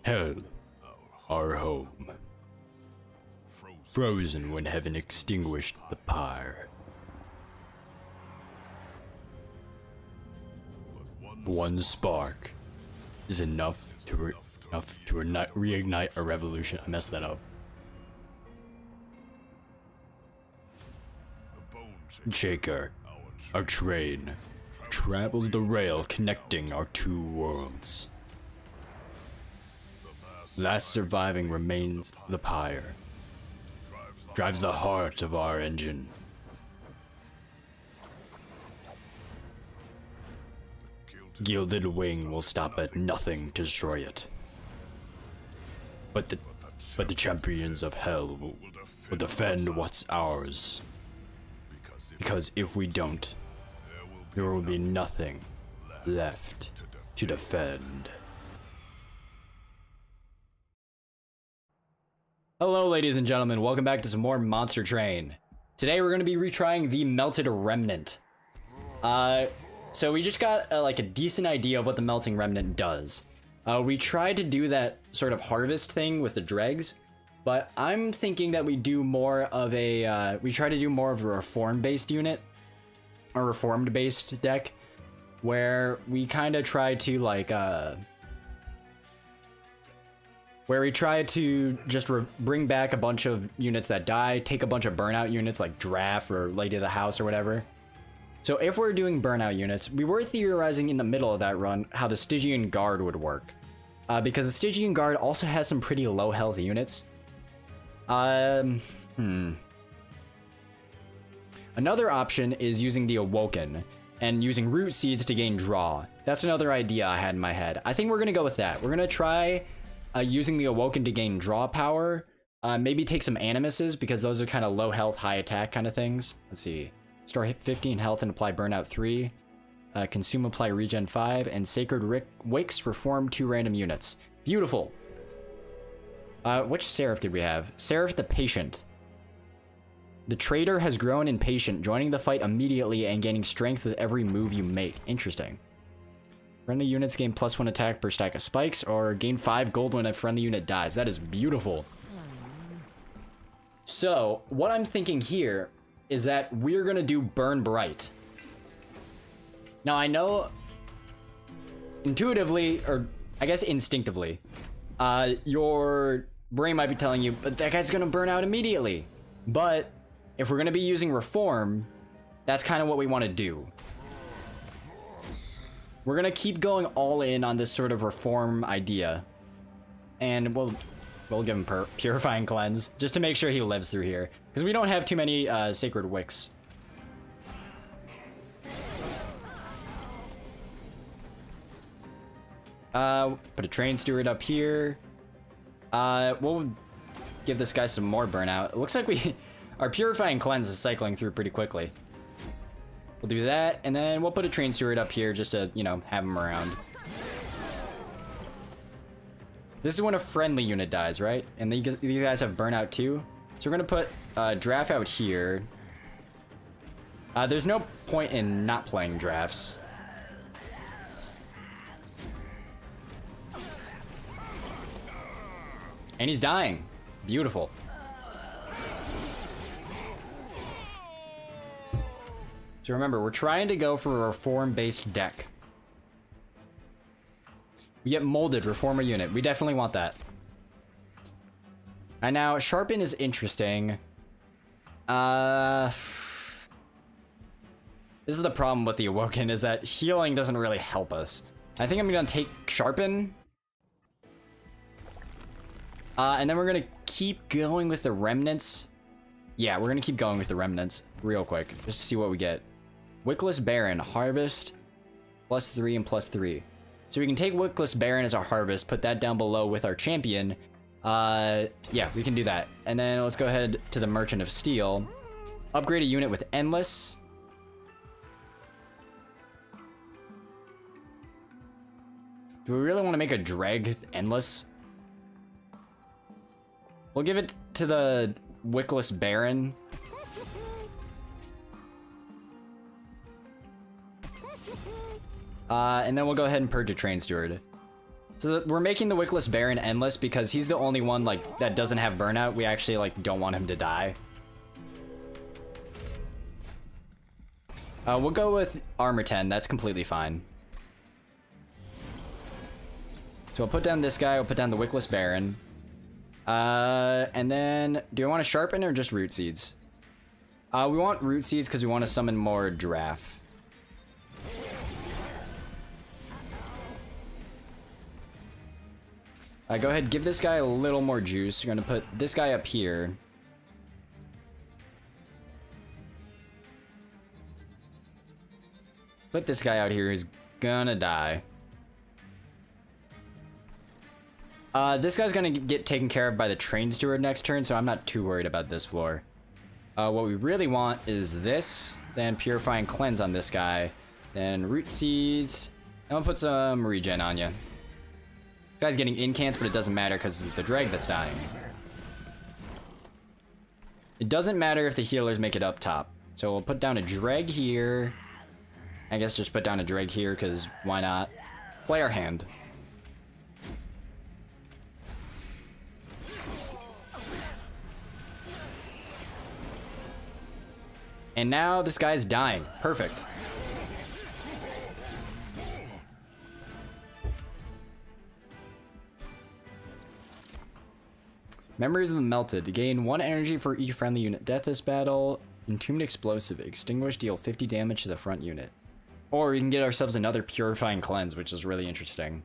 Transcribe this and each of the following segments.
Hell, our home. Frozen when heaven extinguished the pyre. One spark is enough to reignite a revolution. I messed that up. Shaker, our train, travels the rail connecting our two worlds. Last surviving remains the pyre. Drives the heart of our engine. Gilded Wing will stop at nothing to destroy it. But the champions of hell will defend what's ours. Because if we don't, there will be nothing left to defend. Hello ladies and gentlemen, welcome back to some more Monster Train. Today we're going to be retrying the Melted Remnant. So we just got like a decent idea of what the Melting Remnant does. We tried to do that sort of harvest thing with the dregs, but I'm thinking that we do more of a, we try to do more of a reform-based unit, a reformed-based deck, where we kind of try to like, where we try to just bring back a bunch of units that die, take a bunch of burnout units like Draft or Lady of the House or whatever. So if we're doing burnout units, we were theorizing in the middle of that run how the Stygian Guard would work. Because the Stygian Guard also has some pretty low health units. Another option is using the Awoken and using Root Seeds to gain draw. That's another idea I had in my head. I think we're gonna go with that. We're gonna try using the Awoken to gain draw power. Maybe take some Animuses because those are kind of low health, high attack kind of things. Let's see. Store hit 15 health and apply Burnout 3. Consume, apply Regen 5. And Sacred Wicks, reform 2 random units. Beautiful. Which Seraph did we have? Seraph the Patient. The Trader has grown impatient, joining the fight immediately and gaining strength with every move you make. Interesting. Friendly units gain +1 attack per stack of spikes, or gain 5 gold when a friendly unit dies. That is beautiful. So, what I'm thinking here is that we're gonna do Burn Bright. Now I know intuitively, or I guess instinctively, your brain might be telling you, but that guy's gonna burn out immediately. But if we're gonna be using Reform, that's kind of what we want to do. We're gonna keep going all in on this sort of Reform idea, and we'll give him Purifying Cleanse just to make sure he lives through here, because we don't have too many Sacred Wicks. Put a Train Steward up here. We'll give this guy some more burnout. It looks like our Purifying Cleanse is cycling through pretty quickly. We'll do that, and then we'll put a Train Steward up here just to, you know, have him around. This is when a friendly unit dies, right? And these guys have burnout too. So we're gonna put Draft out here. There's no point in not playing drafts. And he's dying. Beautiful. So remember, we're trying to go for a reform-based deck. We get molded, reform a unit. We definitely want that. And now, Sharpen is interesting. This is the problem with the Awoken, is that healing doesn't really help us. I think I'm gonna take Sharpen. And then we're gonna keep going with the Remnants. Yeah, we're gonna keep going with the Remnants real quick, just to see what we get. Wickless Baron, Harvest, +3 and +3. So we can take Wickless Baron as our harvest, put that down below with our champion. Yeah, we can do that. And then let's go ahead to the Merchant of Steel. Upgrade a unit with Endless. Do we really want to make a Dreg Endless? We'll give it to the Wickless Baron. And then we'll go ahead and purge a Train Steward. So we're making the Wickless Baron endless because he's the only one like that doesn't have burnout. We actually like don't want him to die. We'll go with armor 10. That's completely fine. So I'll put down this guy. I'll put down the Wickless Baron. And then do I want to sharpen or just root seeds? We want root seeds because we want to summon more giraffe. Go ahead, give this guy a little more juice. You're gonna put this guy up here. Put this guy out here. He's gonna die. This guy's gonna get taken care of by the Train Steward next turn, so I'm not too worried about this floor. What we really want is this, then Purifying Cleanse on this guy, then Root Seeds, and we'll put some regen on you. This guy's getting incants, but it doesn't matter because it's the Dreg that's dying. It doesn't matter if the healers make it up top. So we'll put down a Dreg here. I guess just put down a Dreg here, because why not? Play our hand. And now this guy's dying. Perfect. Memories of the Melted. Gain 1 energy for each friendly unit. Death this battle. Entombed Explosive. Extinguish. Deal 50 damage to the front unit. Or we can get ourselves another Purifying Cleanse, which is really interesting.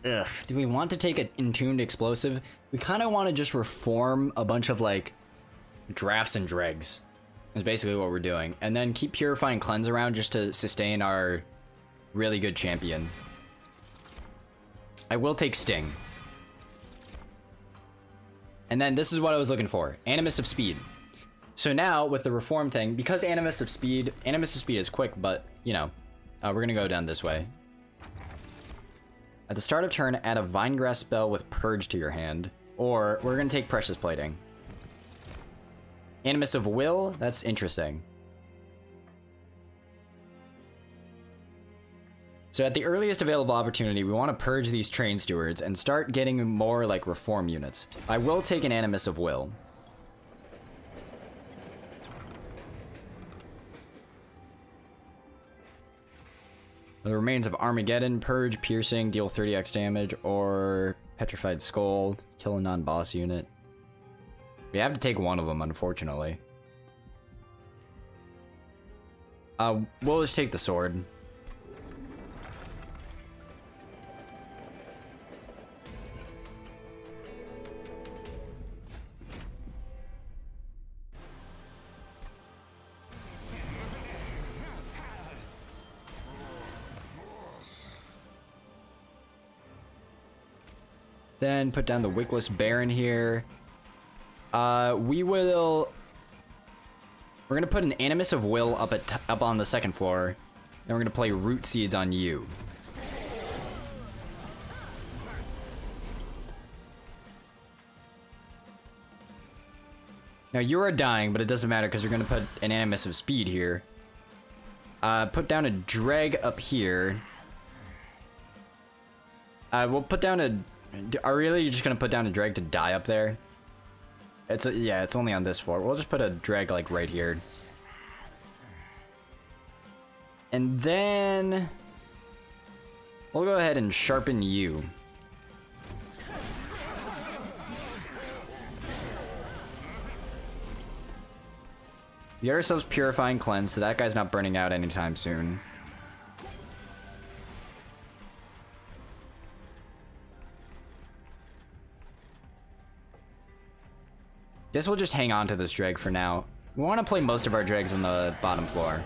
Ugh. Do we want to take an Entombed Explosive? We kind of want to just reform a bunch of, like, drafts and dregs. Is basically what we're doing. And then keep Purifying Cleanse around just to sustain our really good champion. I will take Sting. And then this is what I was looking for. Animus of Speed. So now, with the reform thing, because Animus of Speed is quick, but, you know, we're going to go down this way. At the start of turn, add a Vinegrass spell with Purge to your hand. Or, we're going to take Precious Plating. Animus of Will? That's interesting. So at the earliest available opportunity, we want to purge these Train Stewards and start getting more, like, reform units. I will take an Animus of Will. The Remains of Armageddon, Purge, Piercing, deal 30x damage, or Petrified Skull, kill a non-boss unit. We have to take one of them, unfortunately. We'll just take the sword. Then put down the Wickless Baron here. We're gonna put an Animus of Will up on the second floor. Then we're gonna play Root Seeds on you. Now you are dying, but it doesn't matter because you're gonna put an Animus of Speed here. Put down a Dreg up here. We'll put down a... Are really just gonna put down a Dreg to die up there? Yeah, it's only on this floor. We'll just put a Dreg like right here. And then we'll go ahead and sharpen you. We get ourselves Purifying Cleanse, so that guy's not burning out anytime soon. Guess we'll just hang on to this Dreg for now. We want to play most of our Dregs on the bottom floor.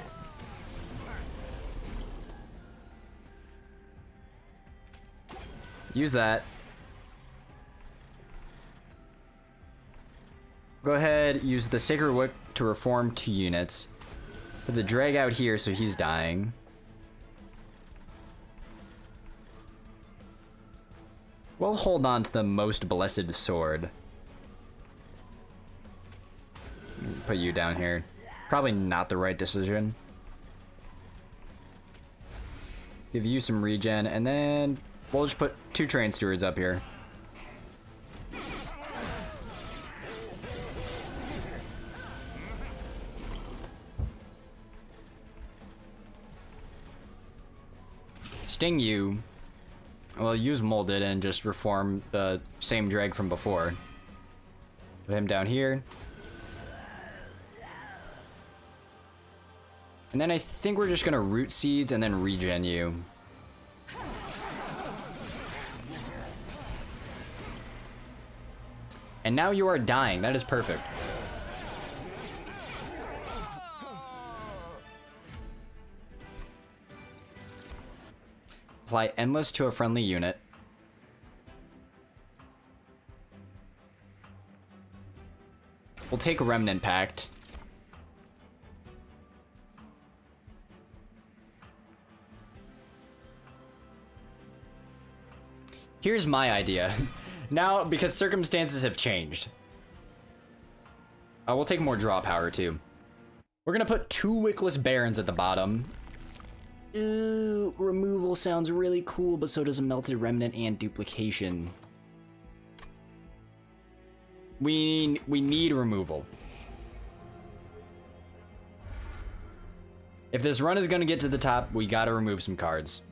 Use that. Go ahead, use the Sacred Wick to reform 2 units. Put the Dreg out here so he's dying. We'll hold on to the Most Blessed Sword. put you down here. Probably not the right decision. Give you some regen, and then we'll just put 2 train stewards up here. Sting you. Well, use Molded and just reform the same drag from before. Put him down here. And then I think we're just gonna Root Seeds and then regen you. And now you are dying. That is perfect. Apply Endless to a friendly unit. We'll take Remnant Pact. Here's my idea. Now, because circumstances have changed. We'll take more draw power, too. We're gonna put 2 Wickless Barons at the bottom. Ooh, removal sounds really cool, but so does a Melted Remnant and Duplication. We need removal. If this run is gonna get to the top, we gotta remove some cards.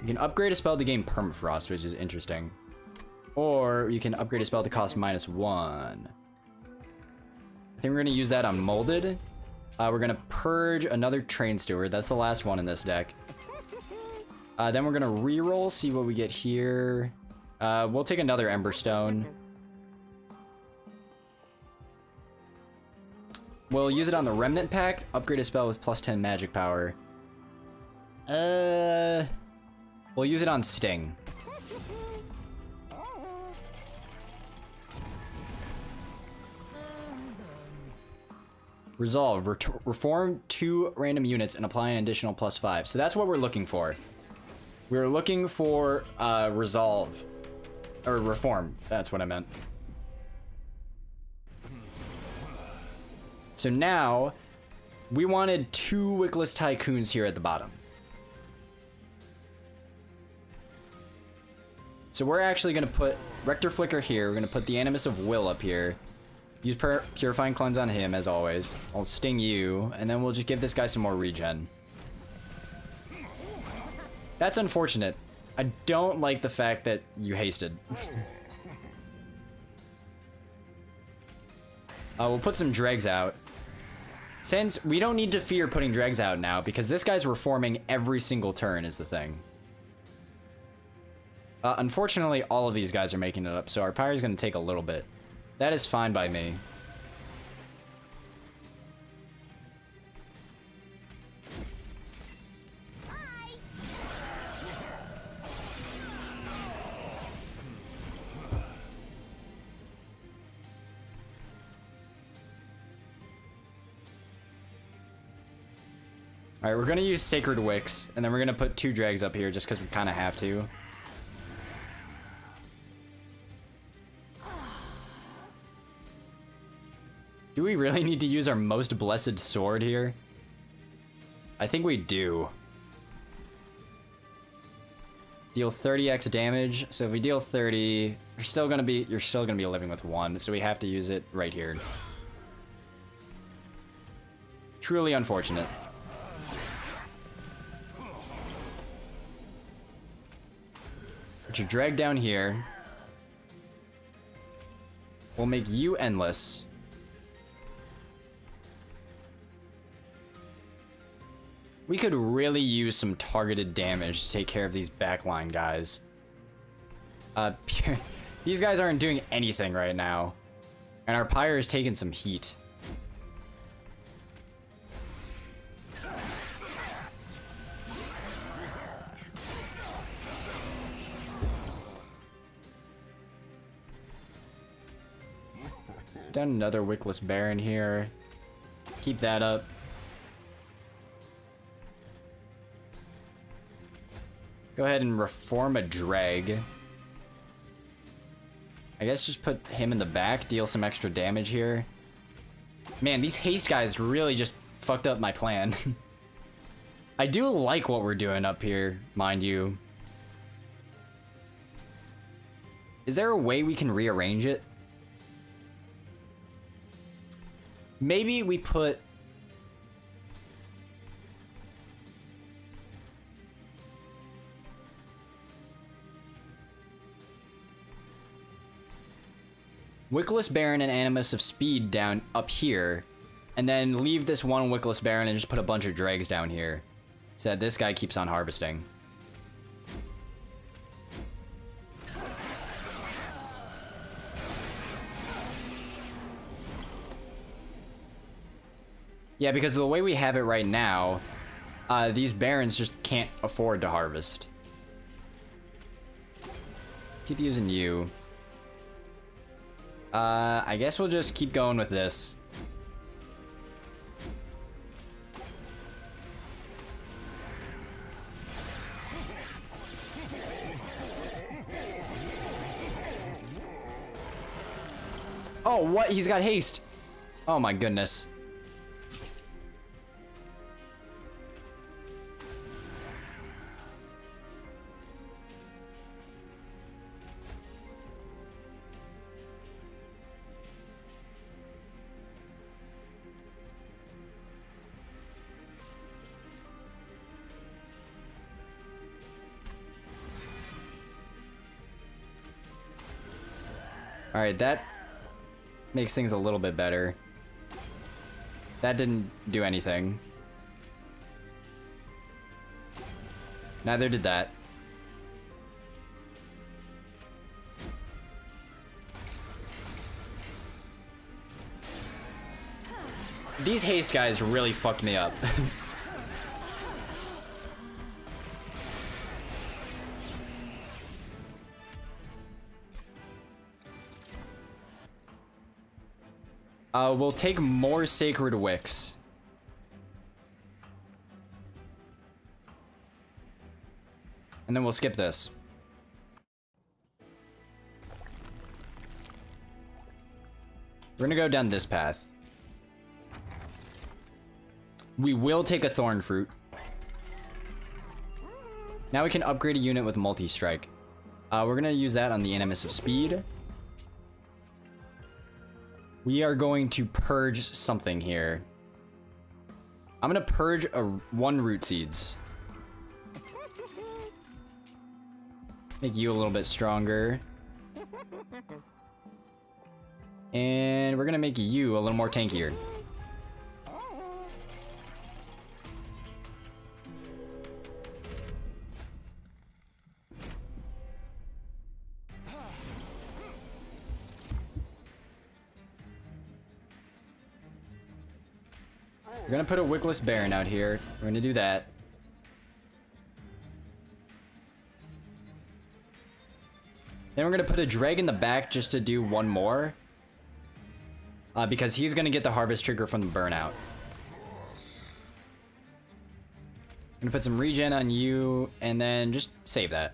You can upgrade a spell to gain Permafrost, which is interesting. Or you can upgrade a spell to cost -1. I think we're going to use that on Molded. We're going to purge another Train Steward. That's the last one in this deck. Then we're going to reroll, see what we get here. We'll take another Emberstone. We'll use it on the Remnant Pact. Upgrade a spell with +10 magic power. We'll use it on Sting. Resolve. Reform 2 random units and apply an additional +5. So that's what we're looking for. We're looking for Resolve. Or Reform. That's what I meant. So now, we wanted 2 Wickless Tycoons here at the bottom. So we're actually going to put Rector Flicker here. We're going to put the Animus of Will up here. Use Purifying Cleanse on him, as always. I'll Sting you, and then we'll just give this guy some more regen. That's unfortunate. I don't like the fact that you hasted. We'll put some Dregs out. Since we don't need to fear putting Dregs out now, because this guy's reforming every single turn is the thing. Unfortunately, all of these guys are making it up, so our Pyre is going to take a little bit. That is fine by me. Alright, we're going to use Sacred Wicks, and then we're going to put 2 Dregs up here just because we kind of have to. Do we really need to use our most blessed sword here? I think we do. Deal 30x damage. So if we deal 30, you're still gonna be living with 1. So we have to use it right here. Truly unfortunate. Put your drag down here. We'll make you endless. We could really use some targeted damage to take care of these backline guys. These guys aren't doing anything right now. And our Pyre is taking some heat. Down another Wickless Baron here. Keep that up. Go ahead and reform a drag. I guess just put him in the back, deal some extra damage here. Man, these haste guys really just fucked up my plan. I do like what we're doing up here, mind you. Is there a way we can rearrange it? Maybe we put... Wickless Baron and Animus of Speed down up here, and then leave this one Wickless Baron and just put a bunch of dregs down here, so that this guy keeps on harvesting. Yeah, because of the way we have it right now, these Barons just can't afford to harvest. Keep using you. I guess we'll just keep going with this. Oh, what? He's got haste. Oh my goodness. Alright, that makes things a little bit better. That didn't do anything. Neither did that. These haste guys really fucked me up. We'll take more Sacred Wicks. And then we'll skip this. We're gonna go down this path. We will take a Thorn Fruit. Now we can upgrade a unit with Multi-Strike. We're gonna use that on the Animus of Speed. We are going to purge something here. I'm gonna purge one Root Seeds. Make you a little bit stronger. And we're gonna make you a little more tankier. We're gonna put a Wickless Baron out here. We're gonna do that. Then we're gonna put a Dreg in the back just to do one more. Because he's gonna get the Harvest trigger from the Burnout. I'm gonna put some regen on you, and then just save that.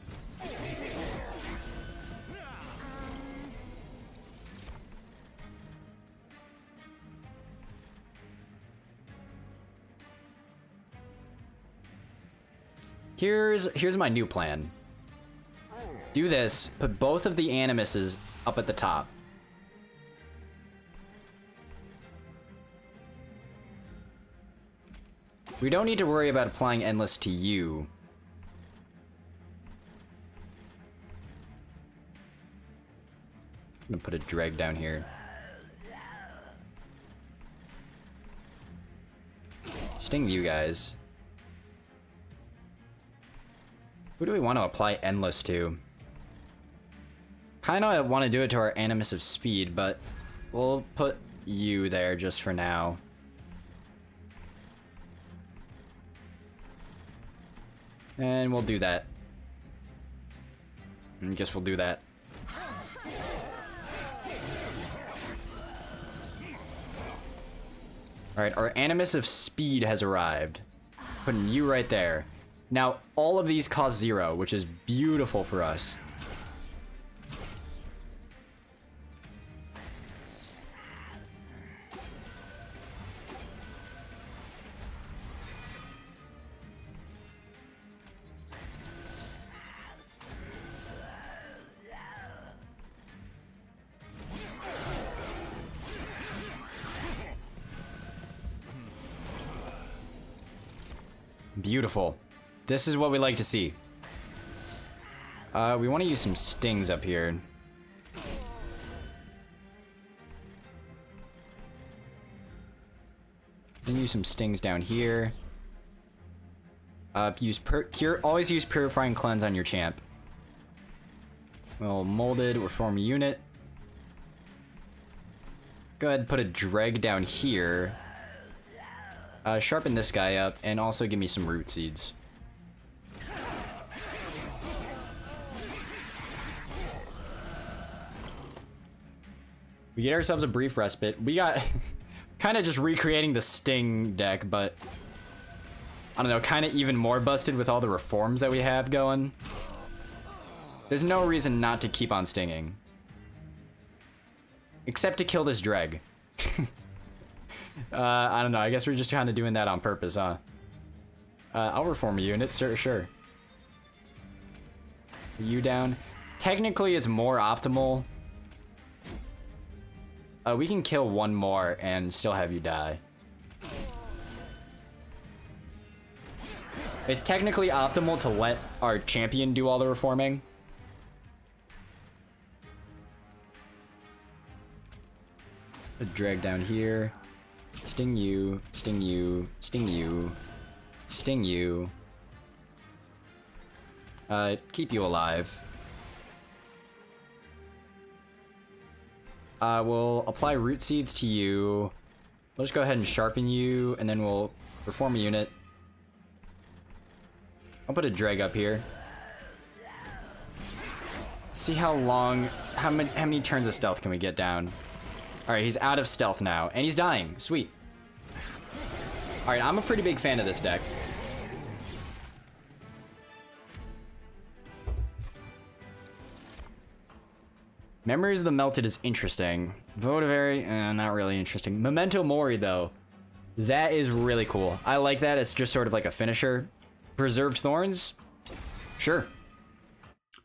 Here's my new plan. Do this, put both of the Animuses up at the top. We don't need to worry about applying Endless to you. I'm gonna put a Dreg down here. Sting you guys. Who do we want to apply Endless to? Kinda want to do it to our Animus of Speed, but we'll put you there just for now. And we'll do that. I guess we'll do that. Alright, our Animus of Speed has arrived. Putting you right there. Now, all of these cost 0, which is beautiful for us. Beautiful. This is what we like to see. We want to use some stings up here. Then use some stings down here. Always use Purifying Cleanse on your champ. Well, molded, reform unit. Go ahead and put a Dreg down here. Sharpen this guy up, and also give me some root seeds. We get ourselves a brief respite. We got kind of just recreating the Sting deck, but I don't know, kind of even more busted with all the reforms that we have going. There's no reason not to keep on stinging. Except to kill this Dreg. I don't know, I guess we're just kind of doing that on purpose, huh? I'll reform a unit, sure. You down. Technically, it's more optimal. We can kill one more and still have you die. It's technically optimal to let our champion do all the reforming. A Dreg down here. Sting you, sting you, sting you, sting you. Keep you alive. We'll apply root seeds to you. We'll just go ahead and sharpen you, and then we'll reform a unit. I'll put a Dreg up here. See how many turns of stealth can we get down? Alright, he's out of stealth now, and he's dying. Sweet. Alright, I'm a pretty big fan of this deck. Memories of the Melted is interesting. Votivary, not really interesting. Memento Mori, though. That is really cool. I like that. It's just sort of like a finisher. Preserved Thorns? Sure.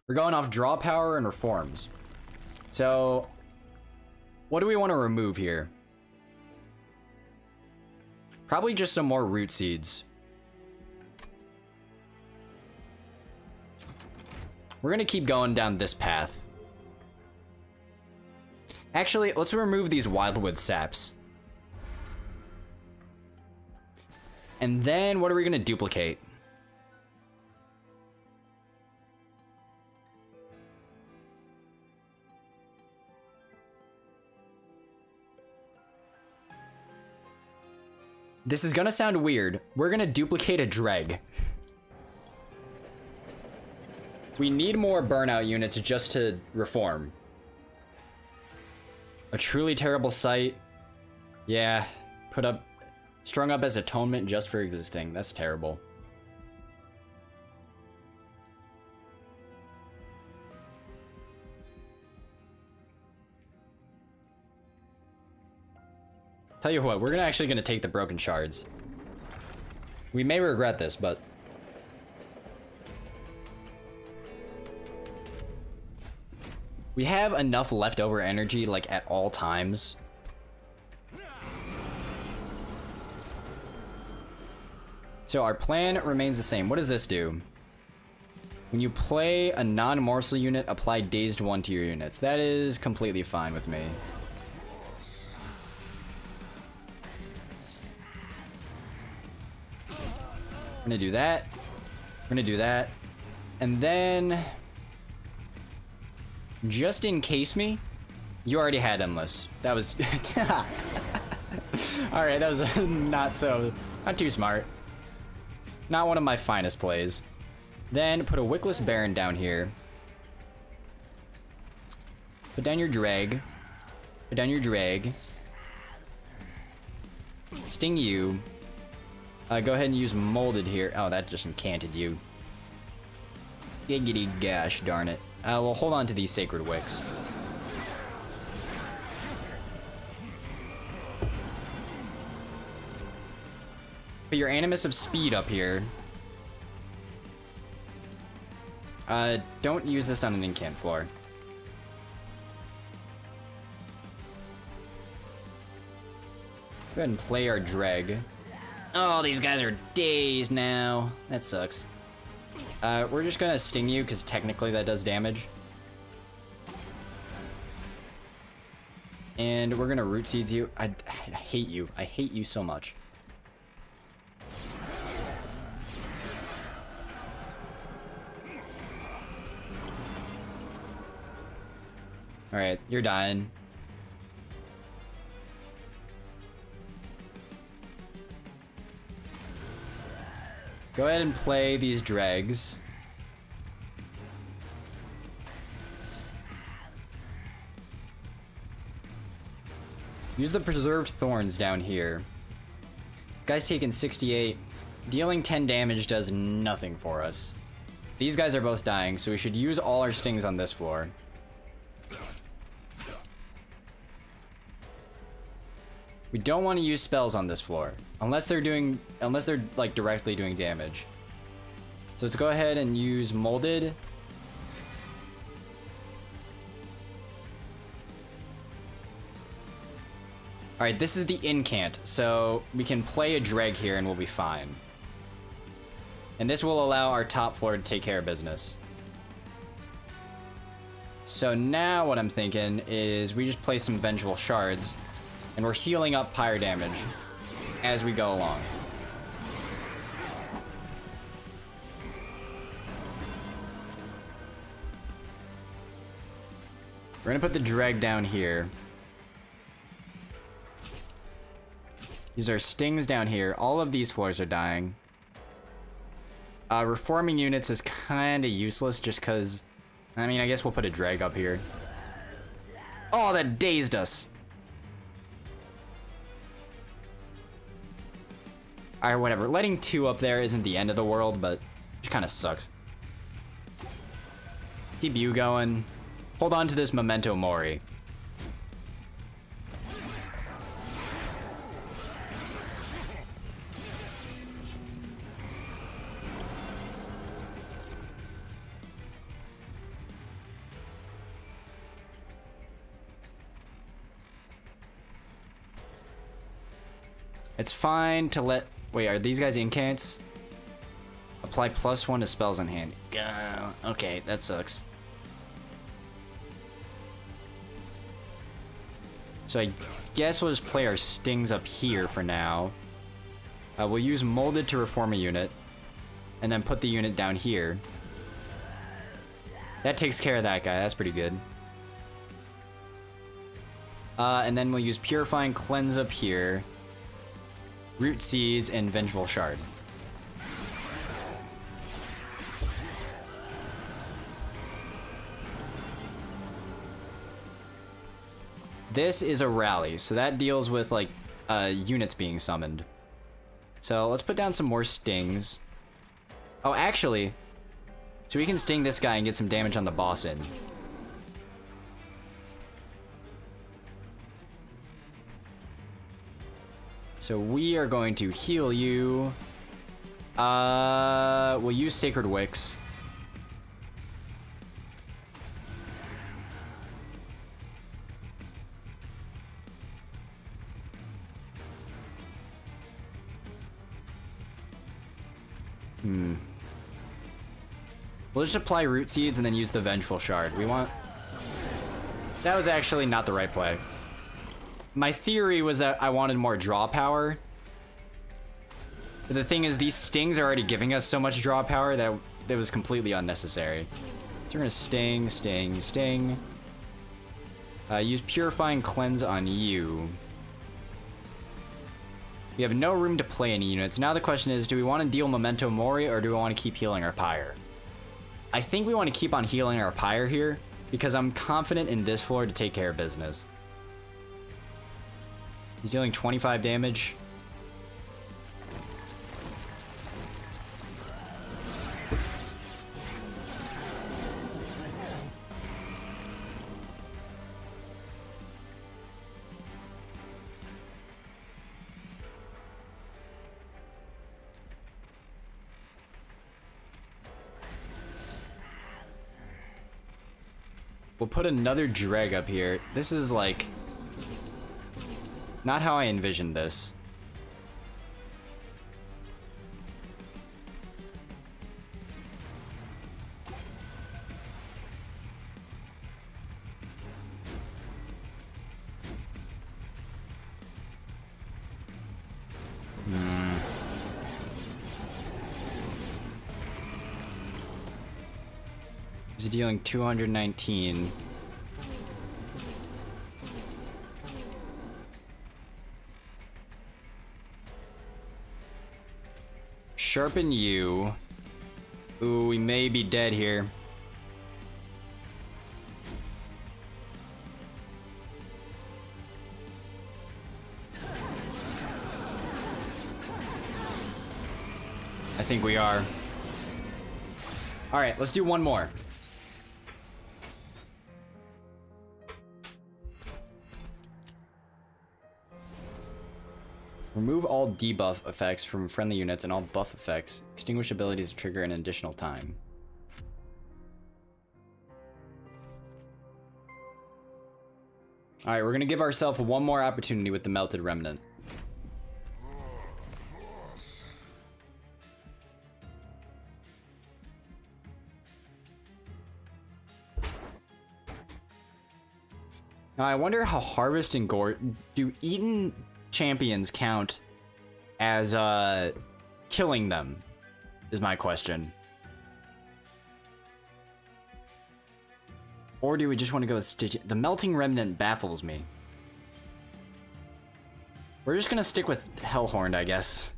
We're going off draw power and reforms. So, what do we want to remove here? Probably just some more root seeds. We're going to keep going down this path. Actually, let's remove these Wildwood Saps. And then what are we going to duplicate? This is gonna sound weird. We're gonna duplicate a Dreg. We need more burnout units just to reform. A truly terrible sight. Yeah, strung up as atonement just for existing. That's terrible. Tell you what, we're actually gonna take the broken shards. We may regret this, but we have enough leftover energy, like, at all times. So our plan remains the same. What does this do? When you play a non-morsel unit, apply Dazed 1 to your units. That is completely fine with me. We're gonna do that. We're gonna do that. And then, just in case me, you already had Endless. That was, alright, that was not too smart. Not one of my finest plays. Then put a Wickless Baron down here. Put down your Dreg. Put down your Dreg. Sting you. Go ahead and use Molded here. Oh, that just encanted you. Giggity gosh darn it. We'll hold on to these Sacred Wicks. Put your Animus of Speed up here. Don't use this on an incant floor. Go ahead and play our Dreg. Oh, these guys are dazed now. That sucks. We're just gonna sting you, because technically that does damage. And we're gonna root seeds you. I hate you. I hate you so much. Alright, you're dying. Go ahead and play these dregs. Use the preserved thorns down here. Guy's taking 68. Dealing 10 damage does nothing for us. These guys are both dying, so we should use all our stings on this floor. We don't want to use spells on this floor unless they're like directly doing damage. So let's go ahead and use molded. All right, this is the incant, so we can play a dreg here and we'll be fine. And this will allow our top floor to take care of business. So now what I'm thinking is we just play some vengeful shards. And we're healing up pyre damage as we go along. We're gonna put the dreg down here. Use our stings down here. All of these floors are dying. Reforming units is kinda useless just cause, I mean, I guess we'll put a dreg up here. Oh, that dazed us. Alright, whatever. Letting 2 up there isn't the end of the world, but it kind of sucks. Keep you going. Hold on to this Memento Mori. It's fine to let... Wait, are these guys incants? Apply +1 to spells on hand. Okay, that sucks. So I guess we'll just play our stings up here for now. We'll use molded to reform a unit. And then put the unit down here. That takes care of that guy. That's pretty good. And then we'll use purifying cleanse up here. Root seeds and vengeful shard. This is a rally, so that deals with like units being summoned. So let's put down some more stings. Oh, actually, so we can sting this guy and get some damage on the boss in. So we are going to heal you. We'll use Sacred Wicks. We'll just apply Root Seeds and then use the Vengeful Shard. We want... That was actually not the right play. My theory was that I wanted more draw power. But the thing is, these stings are already giving us so much draw power that it was completely unnecessary. So we're gonna sting, sting, sting. Use Purifying Cleanse on you. We have no room to play any units. Now the question is, do we want to deal Memento Mori or do we want to keep healing our Pyre? I think we want to keep on healing our Pyre here because I'm confident in this floor to take care of business. He's dealing 25 damage. We'll put another Dreg up here. This is like... not how I envisioned this. He's dealing 219. Sharpen you. Ooh, we may be dead here. I think we are. All right, let's do one more. Remove all debuff effects from friendly units and all buff effects. Extinguish abilities to trigger an additional time. Alright, we're gonna give ourselves one more opportunity with the Melted Remnant. Now, I wonder how Harvest and Gore... Do Eaten champions count as killing them, is my question. Or do we just want to go with Stitch? The Melting Remnant baffles me. We're just gonna stick with Hellhorned, I guess.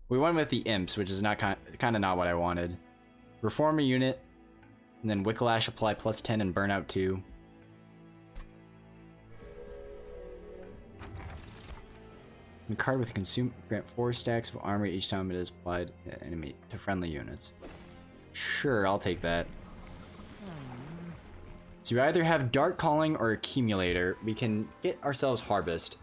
We went with the Imps, which is not kind of not what I wanted. Reform a unit, and then Wicklash apply +10 and Burnout 2. The card with consume grant 4 stacks of armor each time it is applied to enemy to friendly units. Sure, I'll take that. So you either have Dark Calling or Accumulator. We can get ourselves Harvest.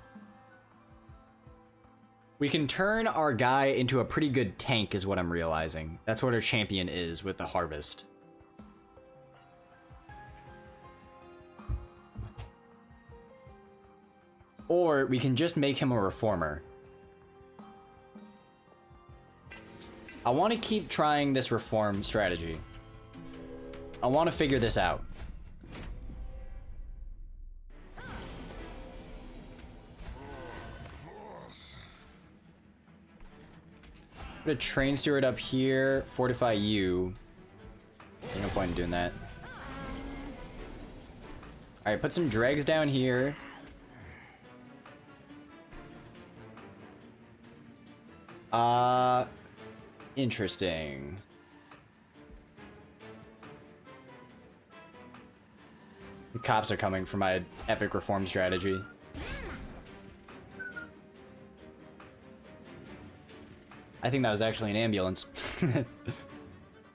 We can turn our guy into a pretty good tank is what I'm realizing. That's what our champion is with the Harvest. Or we can just make him a reformer. I want to keep trying this reform strategy. I want to figure this out. Put a Train Steward up here, fortify you. There's no point in doing that. Alright, put some dregs down here. Interesting. The cops are coming for my epic reform strategy. I think that was actually an ambulance.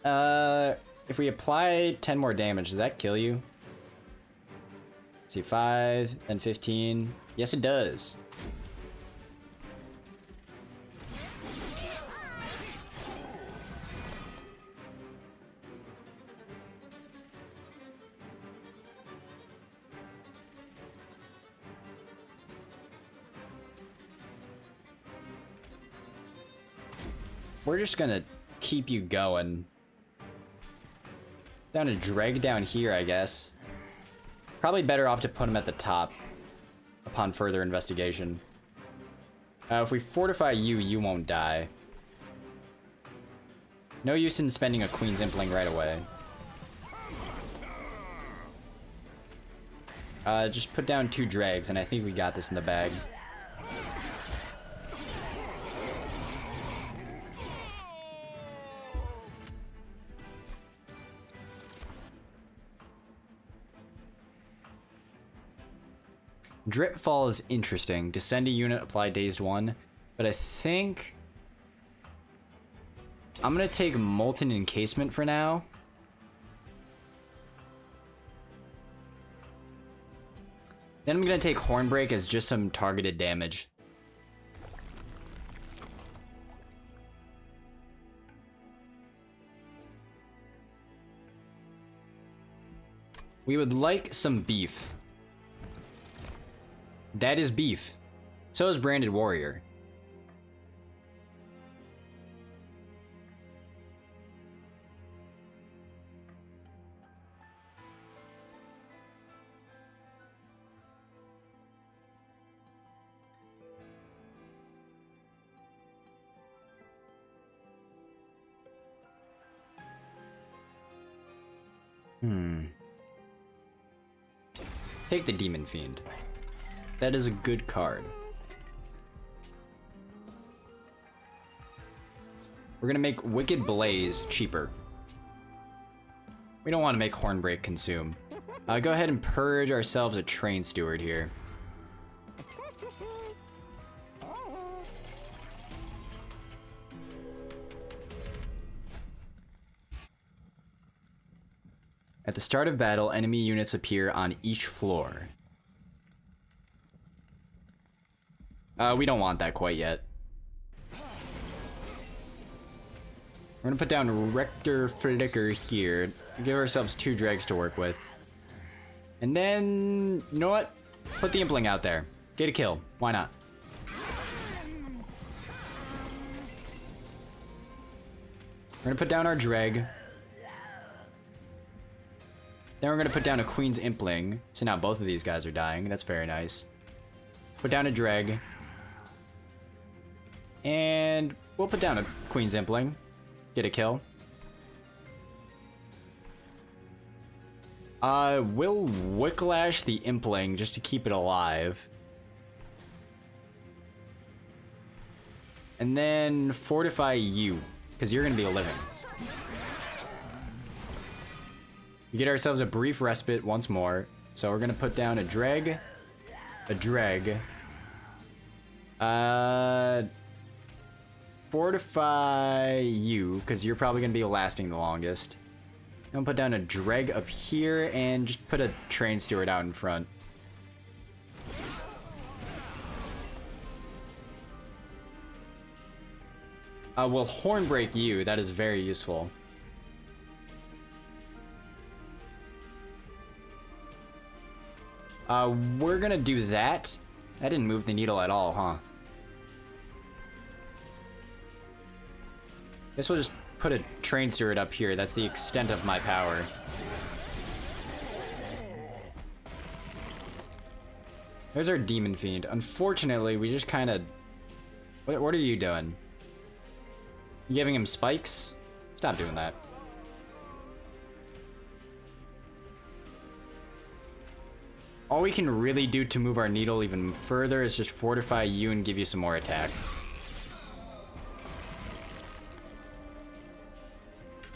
If we apply 10 more damage, does that kill you? Let's see, 5, then 15. Yes, it does. We're just gonna keep you going. Down to Dreg down here, I guess. Probably better off to put him at the top upon further investigation. If we fortify you, you won't die. No use in spending a Queen's Impling right away. Just put down 2 Dregs, and I think we got this in the bag. Drip Fall is interesting. Descend a unit, apply Dazed 1. But I think I'm going to take Molten Encasement for now. Then I'm going to take Hornbreak as just some targeted damage. We would like some beef. That is beef. So is Branded Warrior. Take the Demon Fiend. That is a good card. We're gonna make Wicked Blaze cheaper. We don't want to make Hornbreak consume. Go ahead and purge ourselves a Train Steward here. At the start of battle, enemy units appear on each floor. We don't want that quite yet. We're gonna put down Rector Flicker here. Give ourselves 2 dregs to work with. And then, you know what? Put the Impling out there. Get a kill. Why not? We're gonna put down our Dreg. Then we're gonna put down a Queen's Impling. So now both of these guys are dying. That's very nice. Put down a Dreg. And we'll put down a Queen's Impling. Get a kill. We'll Wicklash the Impling just to keep it alive. And then Fortify you, because you're gonna be living. We get ourselves a brief respite once more. So we're gonna put down a Dreg, a Dreg. Fortify you, because you're probably gonna be lasting the longest. I'm gonna put down a Dreg up here and just put a Train Steward out in front. We'll Hornbreak you, that is very useful. We're gonna do that. That didn't move the needle at all, huh? Guess we'll just put a Train Steward up here. That's the extent of my power. There's our Demon Fiend. Unfortunately, we just kind of... What are you doing? You giving him spikes? Stop doing that. All we can really do to move our needle even further is just Fortify you and give you some more attack.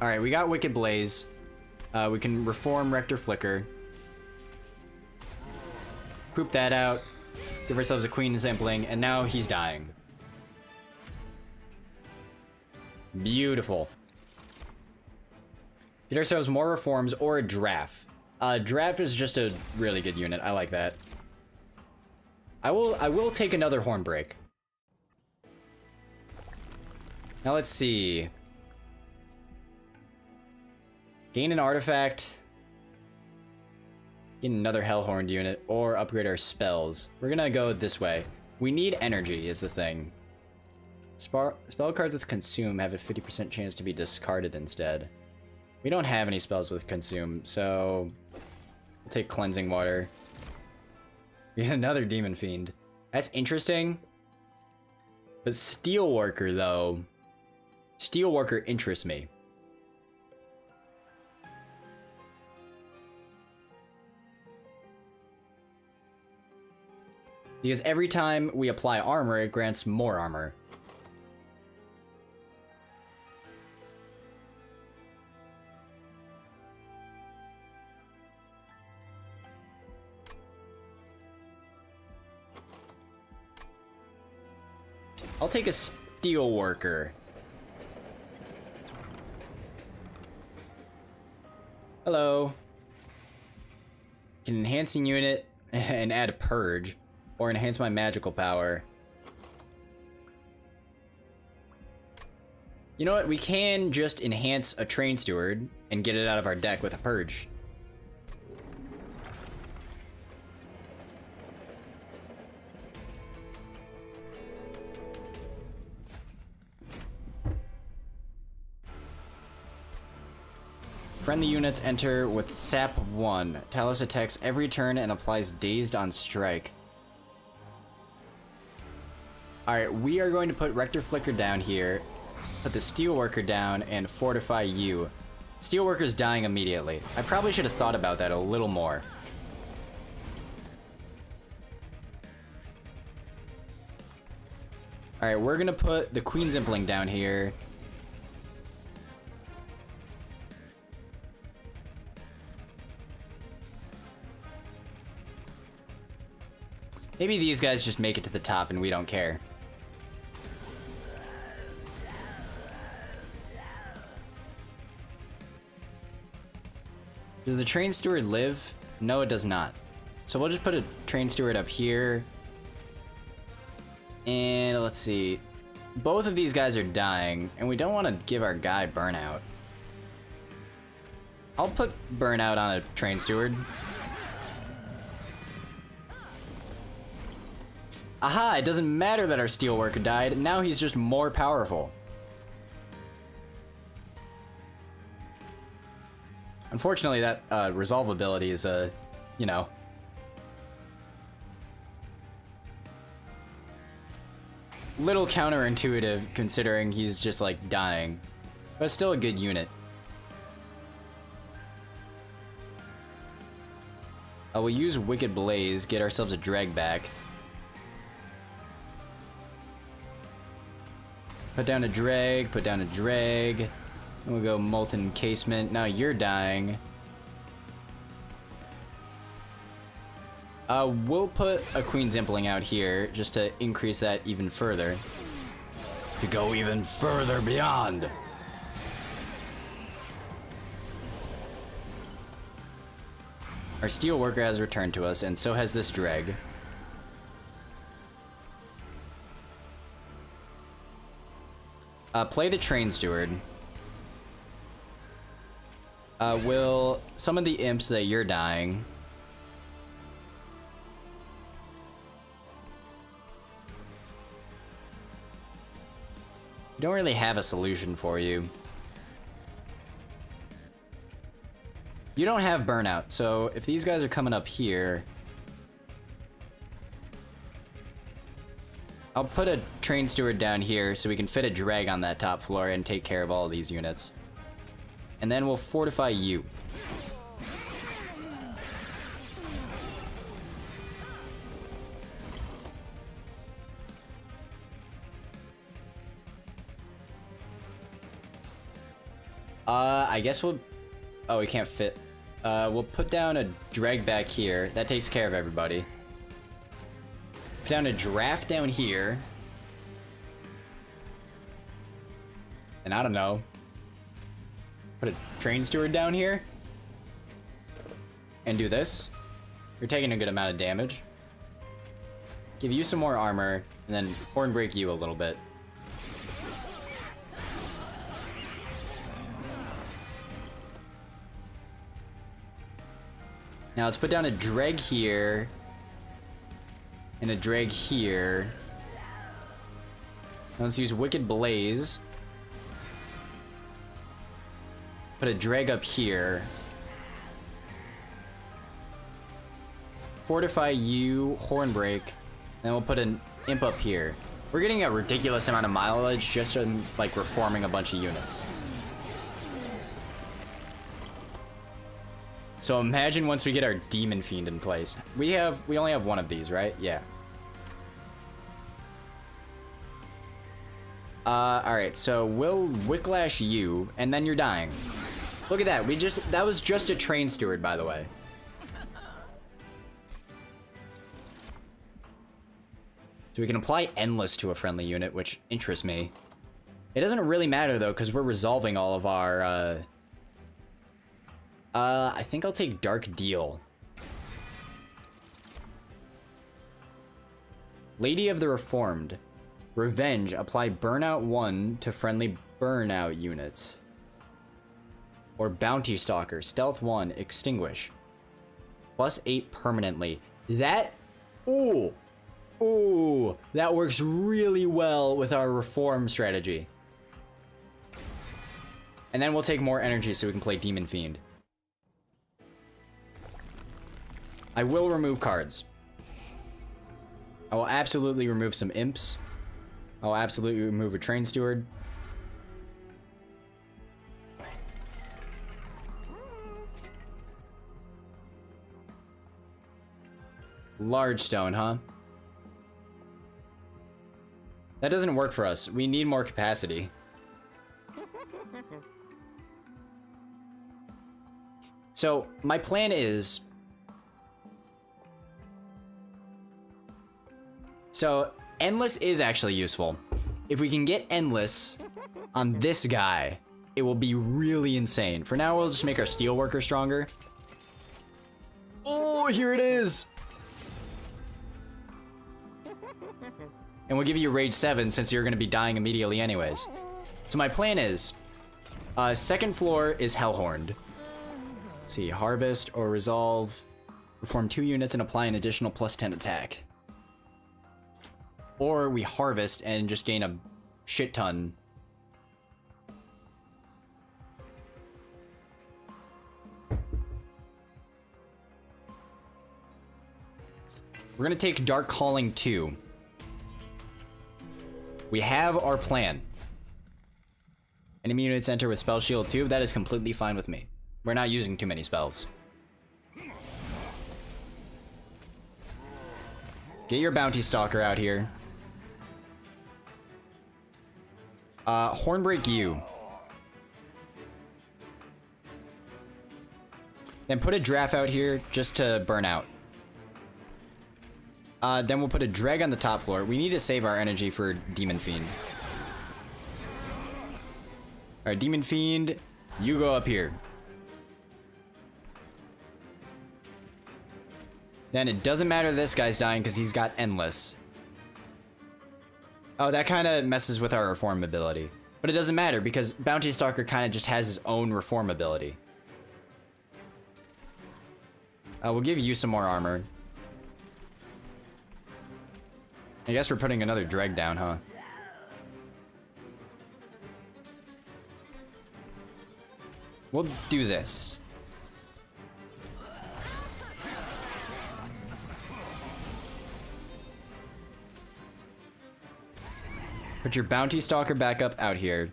Alright, we got Wicked Blaze. We can reform Rector Flicker. Poop that out. Give ourselves a Queen's Impling, and now he's dying. Beautiful. Get ourselves more reforms or a Draft. Draft is just a really good unit. I like that. I will take another Hornbreak. Now let's see. Gain an artifact. Gain another Hellhorned unit, or upgrade our spells. We're gonna go this way. We need energy is the thing. Spell cards with Consume have a 50% chance to be discarded instead. We don't have any spells with Consume, so we'll take Cleansing Water. Here's another Demon Fiend. That's interesting. But Steelworker, though. Steelworker interests me. Because every time we apply armor, it grants more armor. I'll take a Steelworker. Hello. Can enhancing unit and add a purge. Or enhance my magical power. You know what? We can just enhance a Train Steward and get it out of our deck with a purge. Friendly units enter with Sap 1. Talos attacks every turn and applies Dazed on strike. Alright, we are going to put Rector Flicker down here, put the Steelworker down, and Fortify you. Steelworker's dying immediately. I probably should have thought about that a little more. Alright, we're gonna put the Queen's Impling down here. Maybe these guys just make it to the top and we don't care. Does the Train Steward live? No, it does not. So we'll just put a Train Steward up here. And let's see. Both of these guys are dying, and we don't want to give our guy Burnout. I'll put Burnout on a Train Steward. Aha, it doesn't matter that our Steelworker died, now he's just more powerful. Unfortunately, that resolve ability is you know. Little counterintuitive considering he's just like dying. But still a good unit. We'll use Wicked Blaze, get ourselves a drag back. Put down a drag, put down a drag. And we'll go Molten Casement. Now you're dying. We'll put a Queen's Impling out here just to increase that even further. To go even further beyond. Our Steelworker has returned to us, and so has this drag. Play the Train Steward. Will summon the imps that you're dying. Don't really have a solution for you. You don't have Burnout, so if these guys are coming up here, I'll put a Train Steward down here so we can fit a drag on that top floor and take care of all of these units. And then we'll fortify you. I guess we'll... Oh, we can't fit. We'll put down a drag back here. That takes care of everybody. Put down a draft down here. And I don't know. Put a Train Steward down here. And do this. You're taking a good amount of damage. Give you some more armor, and then Horn Break you a little bit. Now let's put down a drag here. And a drag here. Now let's use Wicked Blaze. Put a drag up here. Fortify you, Horn Break. Then we'll put an imp up here. We're getting a ridiculous amount of mileage just from like reforming a bunch of units. So imagine once we get our Demon Fiend in place. We only have one of these, right? Yeah. Alright, so we'll Wicklash you, and then you're dying. Look at that, that was just a Train Steward, by the way. So we can apply Endless to a friendly unit, which interests me. It doesn't really matter, though, because we're resolving all of our, I think I'll take Dark Deal. Lady of the Reformed. Revenge. Apply Burnout 1 to friendly Burnout units. Or Bounty Stalker. Stealth 1. Extinguish. +8 permanently. That... Ooh! Ooh! That works really well with our Reform strategy. And then we'll take more energy so we can play Demon Fiend. I will remove cards. I will absolutely remove some imps. I'll absolutely remove a Train Steward. Large stone, huh? That doesn't work for us. We need more capacity. So, my plan is... So, Endless is actually useful. If we can get Endless on this guy, it will be really insane. For now, we'll just make our Steelworker stronger. Oh, here it is! And we'll give you Rage 7 since you're going to be dying immediately anyways. So my plan is, second floor is Hellhorned. Let's see, Harvest or Resolve. Perform 2 units and apply an additional +10 attack. Or we Harvest and just gain a shit ton. We're going to take Dark Calling 2. We have our plan. Enemy units enter with Spell Shield 2. That is completely fine with me. We're not using too many spells. Get your Bounty Stalker out here. Hornbreak you. Then put a Draft out here just to burn out. Then we'll put a Dreg on the top floor. We need to save our energy for Demon Fiend. Alright, Demon Fiend, you go up here. Then it doesn't matter this guy's dying because he's got Endless. Oh, that kind of messes with our Reform ability. But it doesn't matter because Bounty Stalker kind of just has his own Reform ability. We'll give you some more armor. I guess we're putting another Dreg down, huh? We'll do this. Put your Bounty Stalker back up out here.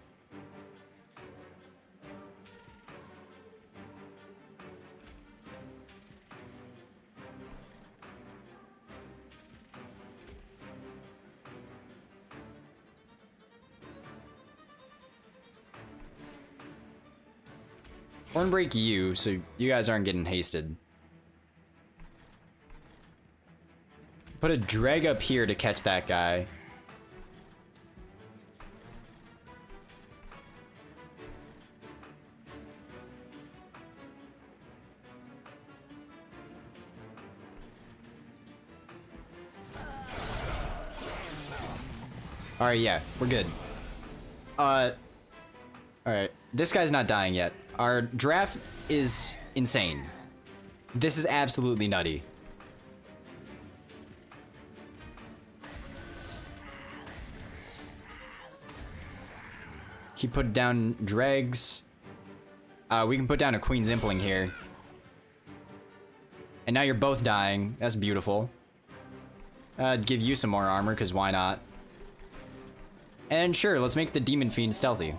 Hornbreak you, so you guys aren't getting hasted. Put a Dreg up here to catch that guy. Alright, yeah, we're good. Alright, this guy's not dying yet. Our draft is insane. This is absolutely nutty. Keep putting down dregs. We can put down a Queen's Impling here. And now you're both dying. That's beautiful. Give you some more armor, because why not? And sure, let's make the Demon Fiend stealthy.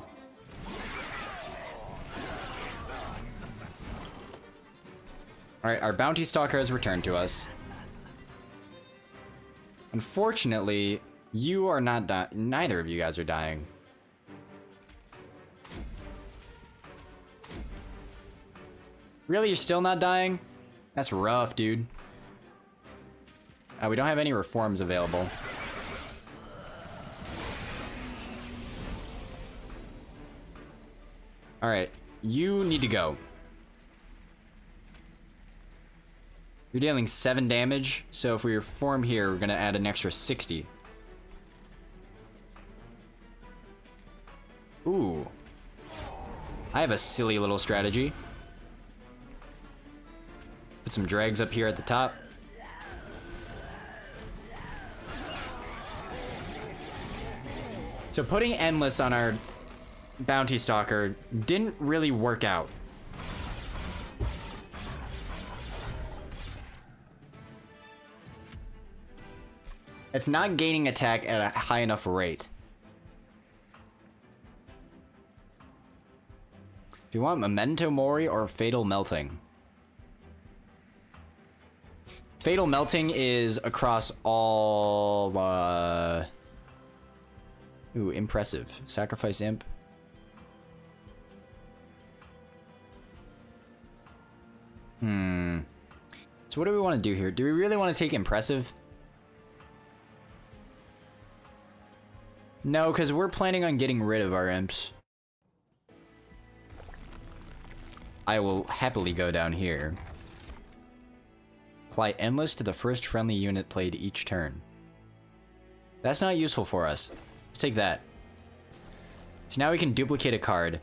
Alright, our Bounty Stalker has returned to us. Unfortunately, you are not dying. Neither of you guys are dying. Really? You're still not dying? That's rough, dude. We don't have any reforms available. Alright, you need to go. You're dealing 7 damage, so if we reform here, we're gonna add an extra 60. Ooh. I have a silly little strategy. Put some dregs up here at the top. So putting Endless on our Bounty Stalker didn't really work out. It's not gaining attack at a high enough rate. Do you want Memento Mori or Fatal Melting? Fatal Melting is across all... Ooh, impressive. Sacrifice Imp. So what do we want to do here? Do we really want to take Impressive? No, because we're planning on getting rid of our imps. I will happily go down here. Apply Endless to the first friendly unit played each turn. That's not useful for us. Let's take that. So now we can duplicate a card.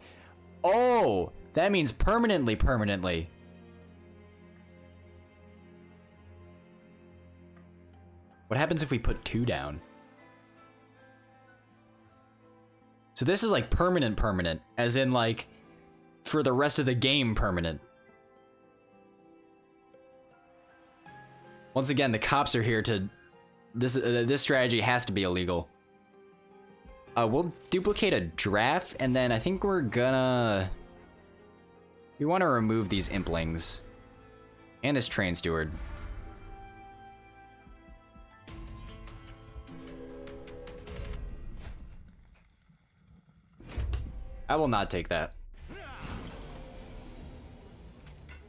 Oh! That means permanently. What happens if we put 2 down? So this is like permanent, as in like, for the rest of the game permanent. Once again, the cops are here to... This strategy has to be illegal. We'll duplicate a draft, and then I think we're gonna... We want to remove these implings. And this train steward. I will not take that.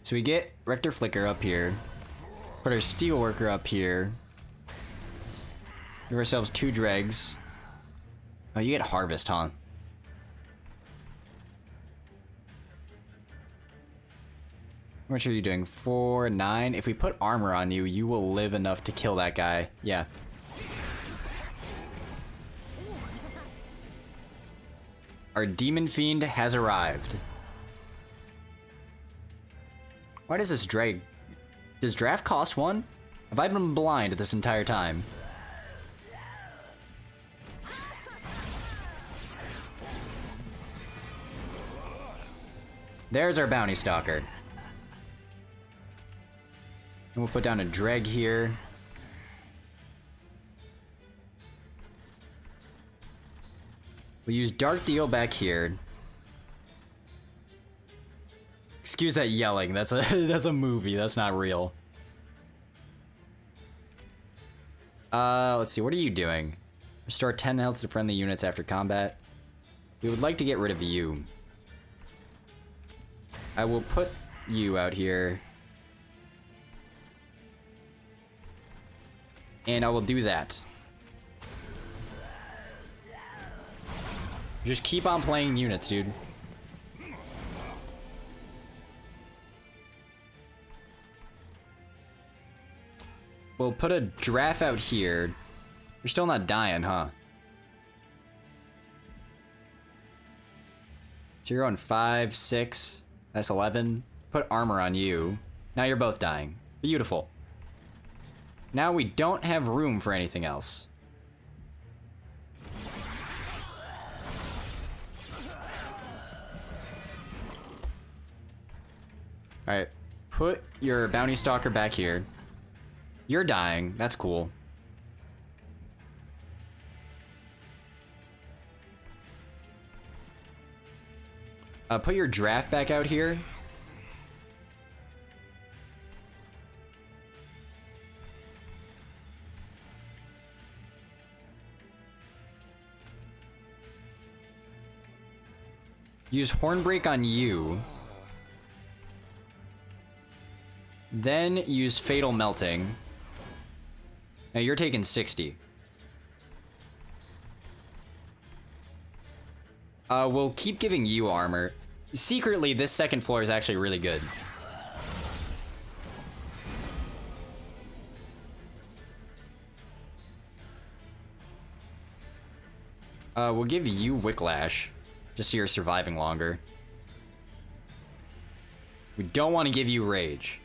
So we get Rector Flicker up here. Put our Steelworker up here. Give ourselves 2 dregs. Oh, you get Harvest, huh? How much are you doing? 4, 9? If we put armor on you, you will live enough to kill that guy. Yeah. Our Demon Fiend has arrived. Why does this drag... Does draft cost 1? Have I been blind this entire time? There's our Bounty Stalker. And we'll put down a dreg here. We'll use Dark Deal back here. Excuse that yelling. That's a movie. That's not real. Let's see. What are you doing? Restore 10 health to friendly units after combat. We would like to get rid of you. I will put you out here. And I will do that. Just keep on playing units, dude. We'll put a draft out here. You're still not dying, huh? So you're on 5, 6. That's 11. Put armor on you. Now you're both dying. Beautiful. Now we don't have room for anything else. Alright, put your Bounty Stalker back here. You're dying, that's cool. Put your draft back out here. Use Hornbreak on you. Then use Fatal Melting. Now you're taking 60. We'll keep giving you armor. Secretly, this second floor is actually really good. We'll give you Whiplash, just so you're surviving longer. We don't want to give you Rage.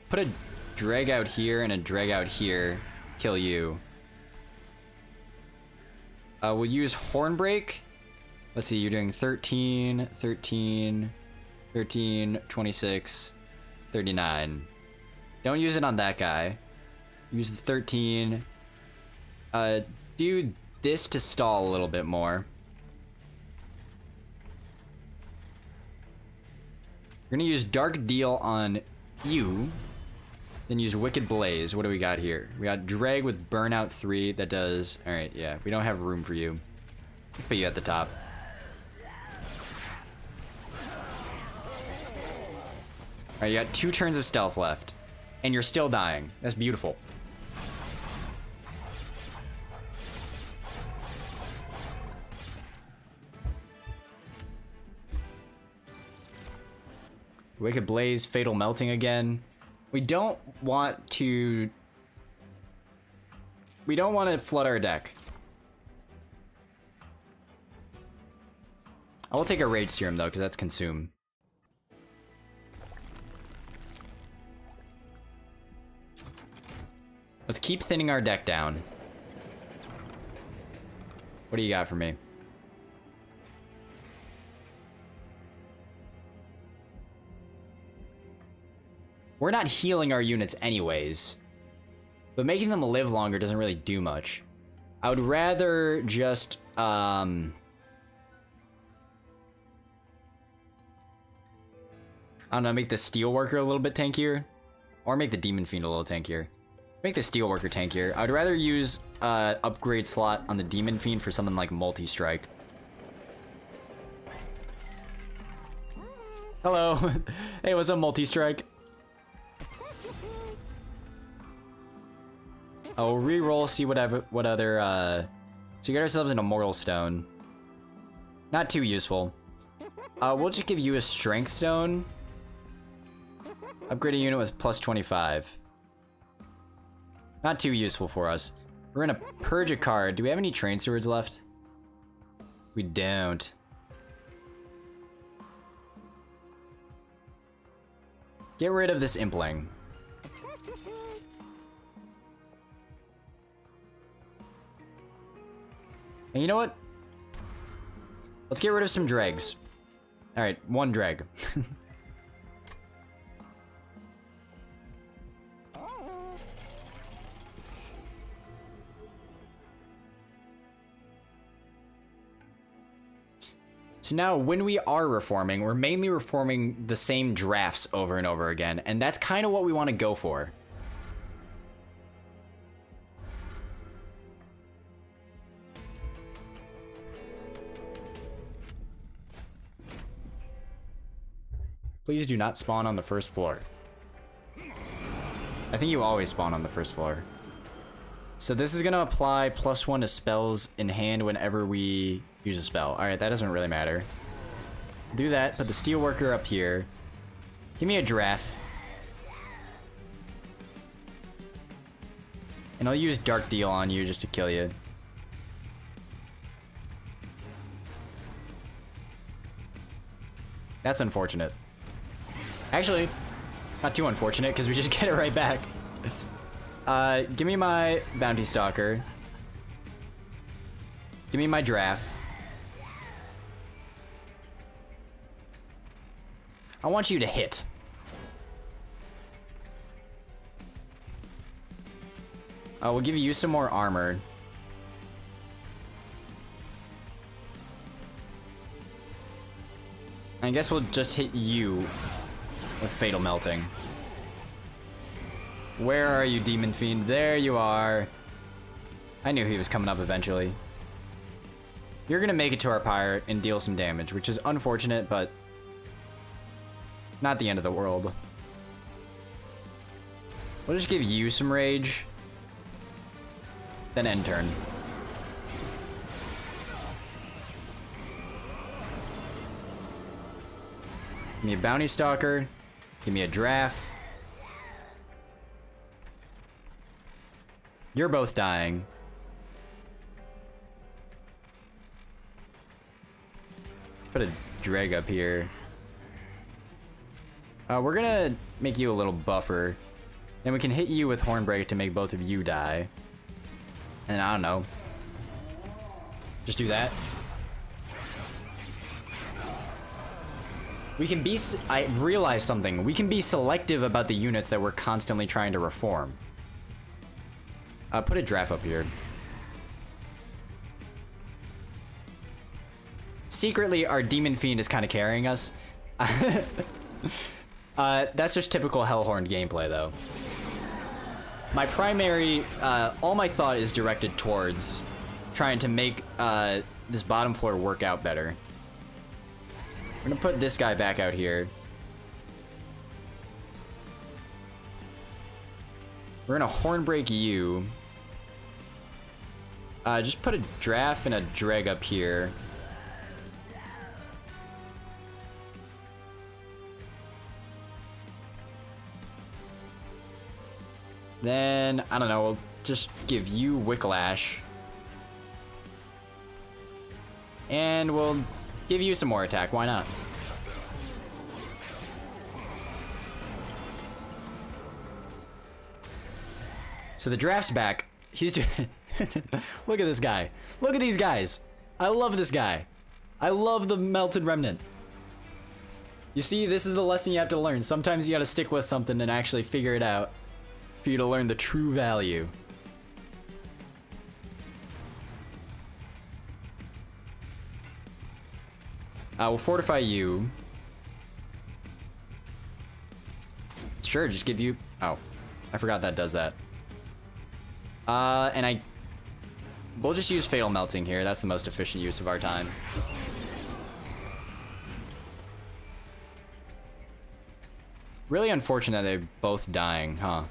Put a drag out here and a drag out here. Kill you. We'll use Hornbreak. Let's see, you're doing 13, 13, 13, 26, 39. Don't use it on that guy. Use the 13. Do this to stall a little bit more. We're We're gonna use Dark Deal on you. Then use Wicked Blaze. What do we got here? We got Drag with Burnout 3 that does... Alright, yeah. We don't have room for you. Put you at the top. Alright, you got 2 turns of stealth left. And you're still dying. That's beautiful. Wicked Blaze, Fatal Melting again. We don't want to flood our deck. I will take a Rage Serum though, because that's Consume. Let's keep thinning our deck down. What do you got for me? We're not healing our units anyways. But making them live longer doesn't really do much. I would rather just, I don't know, make the Steelworker a little bit tankier. Or make the Demon Fiend a little tankier. Make the Steelworker tankier. I would rather use upgrade slot on the Demon Fiend for something like Multi-Strike. Hello. Hey, what's up, Multi-Strike? I'll re-roll, see what other, so we get ourselves an Immortal Stone. Not too useful. We'll just give you a Strength Stone. Upgrade a unit with plus 25. Not too useful for us. We're gonna purge a card. Do we have any Train Stewards left? We don't. Get rid of this Impling. And you know what? Let's get rid of some dregs. Alright, 1 dreg. So now, when we are reforming, we're mainly reforming the same drafts over and over again, and that's kind of what we want to go for. Please do not spawn on the first floor. I think you always spawn on the first floor. So this is going to apply +1 to spells in hand whenever we use a spell. Alright, that doesn't really matter. Do that, put the Steelworker up here. Give me a draft. And I'll use Dark Deal on you just to kill you. That's unfortunate. Actually, not too unfortunate, because we just get it right back. Give me my Bounty Stalker. Give me my draft. I want you to hit. We'll give you some more armor. I guess we'll just hit you with Fatal Melting. Where are you, Demon Fiend? There you are. I knew he was coming up eventually. You're gonna make it to our pyre and deal some damage, which is unfortunate, but not the end of the world. We'll just give you some rage. Then end turn. Give me a Bounty Stalker. Give me a draft. You're both dying. Put a drag up here. We're gonna make you a little buffer. Then we can hit you with Hornbreak to make both of you die. And I don't know. Just do that. We can be... I realized something. We can be selective about the units that we're constantly trying to reform. Put a draft up here. Secretly, our Demon Fiend is kind of carrying us. That's just typical Hellhorn gameplay, though. My primary, all my thought is directed towards trying to make this bottom floor work out better. I'm gonna put this guy back out here. We're gonna Hornbreak you. Just put a Draft and a Dreg up here. Then, I don't know, we'll just give you Wicklash. And we'll give you some more attack, why not? So the Draft's back. He's look at this guy. Look at these guys. I love this guy. I love the Melted Remnant. You see, this is the lesson you have to learn. Sometimes you gotta stick with something and actually figure it out for you to learn the true value. We'll fortify you. Sure, just give you... Oh, I forgot that does that. And we'll just use Fatal Melting here. That's the most efficient use of our time. Really unfortunate they're both dying, huh?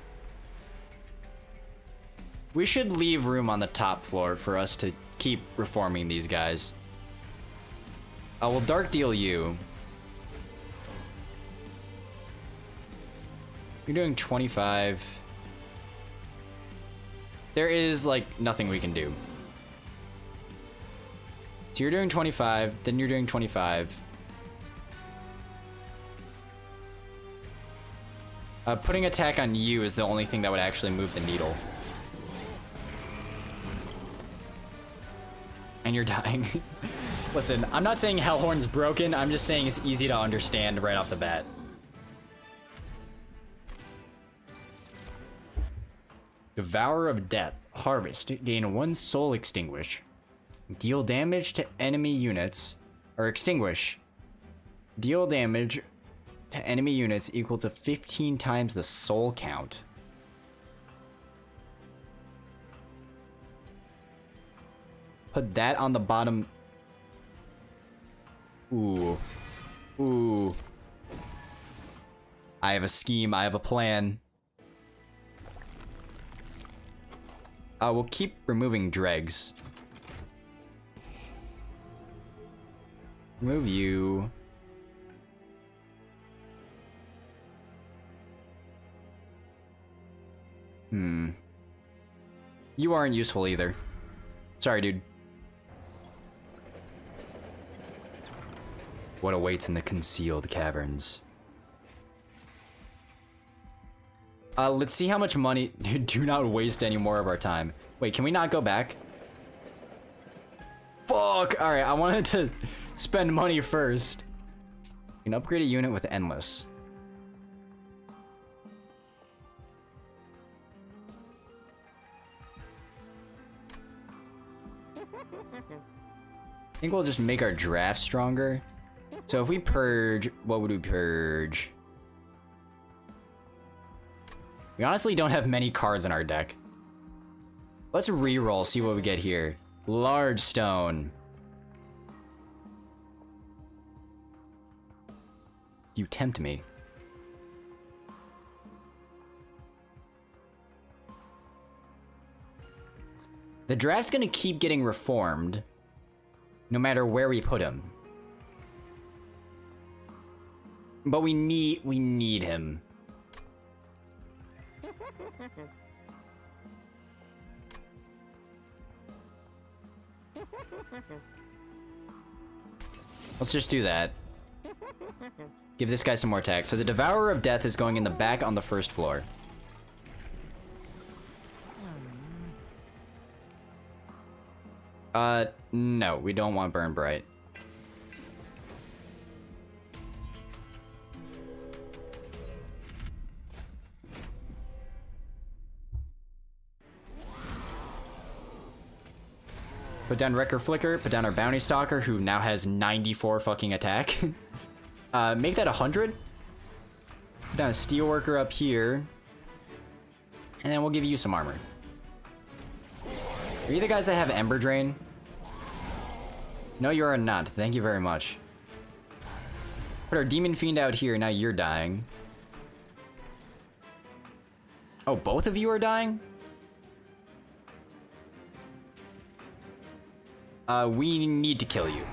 We should leave room on the top floor for us to keep reforming these guys. We'll Dark Deal you. You're doing 25. There is, like, nothing we can do. So you're doing 25, then you're doing 25. Putting attack on you is the only thing that would actually move the needle. And you're dying. Listen, I'm not saying Hellhorn's broken, I'm just saying it's easy to understand right off the bat. Devourer of Death. Harvest. Gain 1 soul extinguish. Deal damage to enemy units. Or extinguish. Deal damage to enemy units equal to 15 times the soul count. Put that on the bottom. Ooh. Ooh. I have a scheme. I have a plan. We'll keep removing dregs. Remove you. You aren't useful either. Sorry, dude. What awaits in the concealed caverns? Let's see how much money... Dude, do not waste any more of our time. Wait, can we not go back? Fuck! Alright, I wanted to spend money first. You can upgrade a unit with Endless. I think we'll just make our draft stronger. So if we purge, what would we purge? We honestly don't have many cards in our deck. Let's reroll, see what we get here. Large Stone. You tempt me. The draft's gonna keep getting reformed, no matter where we put him. But we need him. Let's just do that. Give this guy some more attack. So the Devourer of Death is going in the back on the first floor. No, we don't want Burn Bright. Put down Wrecker Flicker, put down our Bounty Stalker, who now has 94 fucking attack. Make that 100. Put down a Steelworker up here. And then we'll give you some armor. Are you the guys that have Ember Drain? No, you are not. Thank you very much. Put our Demon Fiend out here. Now you're dying. Oh, both of you are dying? We need to kill you.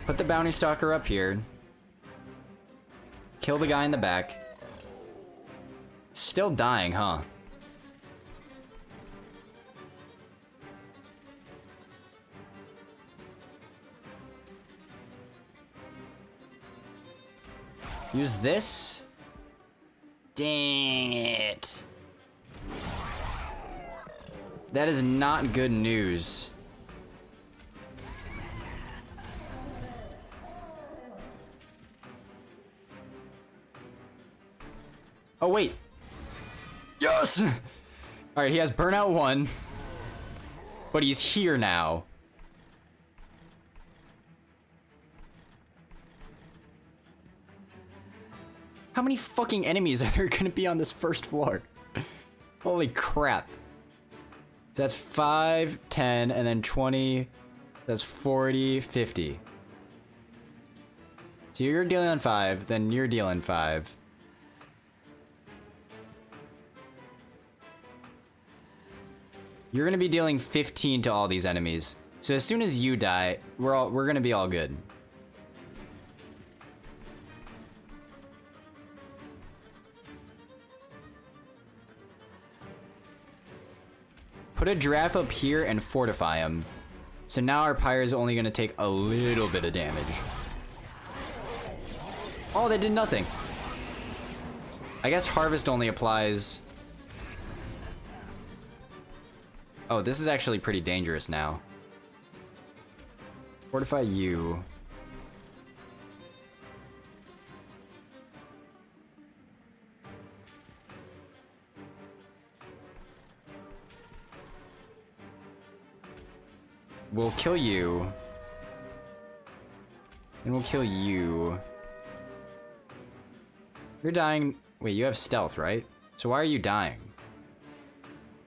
Put the Bounty Stalker up here. Kill the guy in the back. Still dying, huh? Use this? Dang it. That is not good news. Oh, wait. Yes! Alright, he has Burnout 1. But he's here now. How many fucking enemies are there gonna be on this first floor? Holy crap. That's 5, 10, and then 20. That's 40, 50. So you're dealing 5, then you're dealing 5. You're gonna be dealing 15 to all these enemies. So as soon as you die, we're gonna be all good. Put a giraffe up here and fortify him. So now our pyre is only gonna take a little bit of damage. Oh, they did nothing. I guess harvest only applies. Oh, this is actually pretty dangerous now. Fortify you. We'll kill you. And we'll kill you. You're dying. Wait, you have stealth, right? So why are you dying?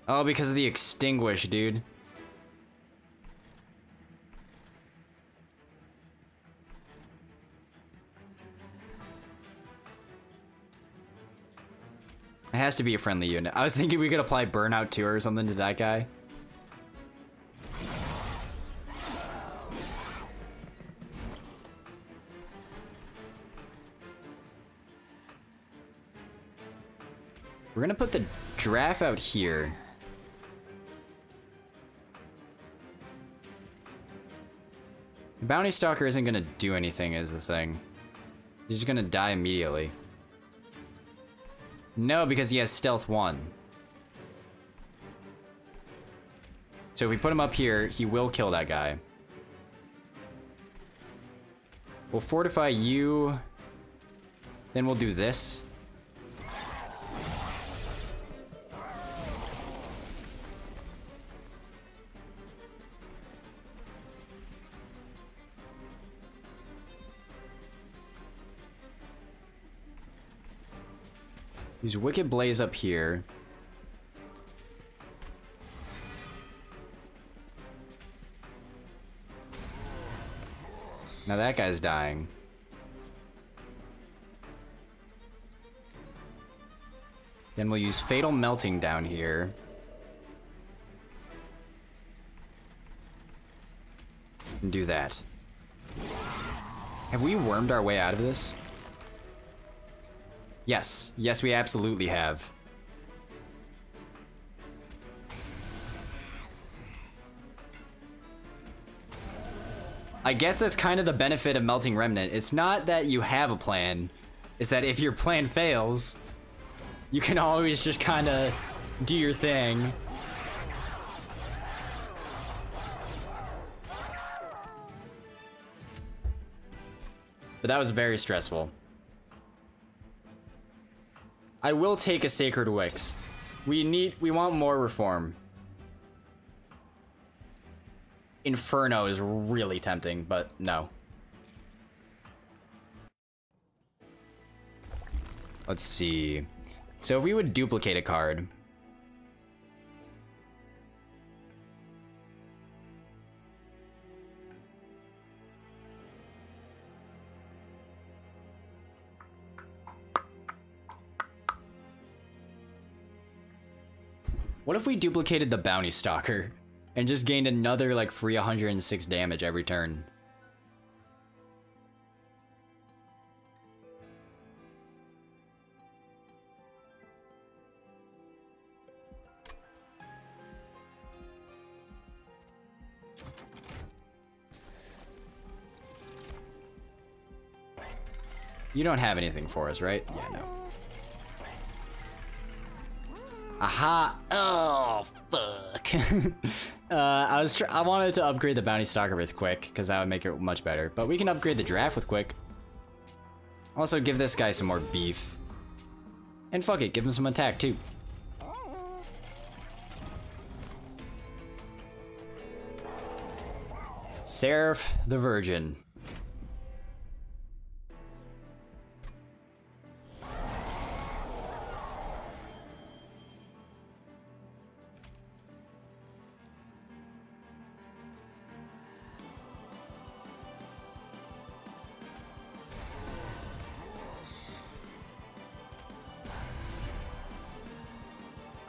Oh, because of the extinguish, dude. It has to be a friendly unit. I was thinking we could apply Burnout 2 or something to that guy. We're gonna put the giraffe out here. The Bounty Stalker isn't gonna do anything is the thing. He's just gonna die immediately. No, because he has Stealth 1. So if we put him up here, he will kill that guy. We'll fortify you. Then we'll do this. Use Wicked Blaze up here. Now that guy's dying. Then we'll use Fatal Melting down here. And do that. Have we wormed our way out of this? Yes. Yes, we absolutely have. I guess that's kind of the benefit of Melting Remnant. It's not that you have a plan. It's that if your plan fails, you can always just kind of do your thing. But that was very stressful. I will take a Sacred Wix. We want more reform. Inferno is really tempting, but no. Let's see. So if we would duplicate a card. What if we duplicated the Bounty Stalker and just gained another like free 106 damage every turn? You don't have anything for us, right? Yeah, no. Aha! Oh, fuck. I wanted to upgrade the Bounty Stalker with Quick, because that would make it much better. But we can upgrade the Draft with Quick. Also, give this guy some more beef. And fuck it, give him some attack, too. Seraph the Virgin.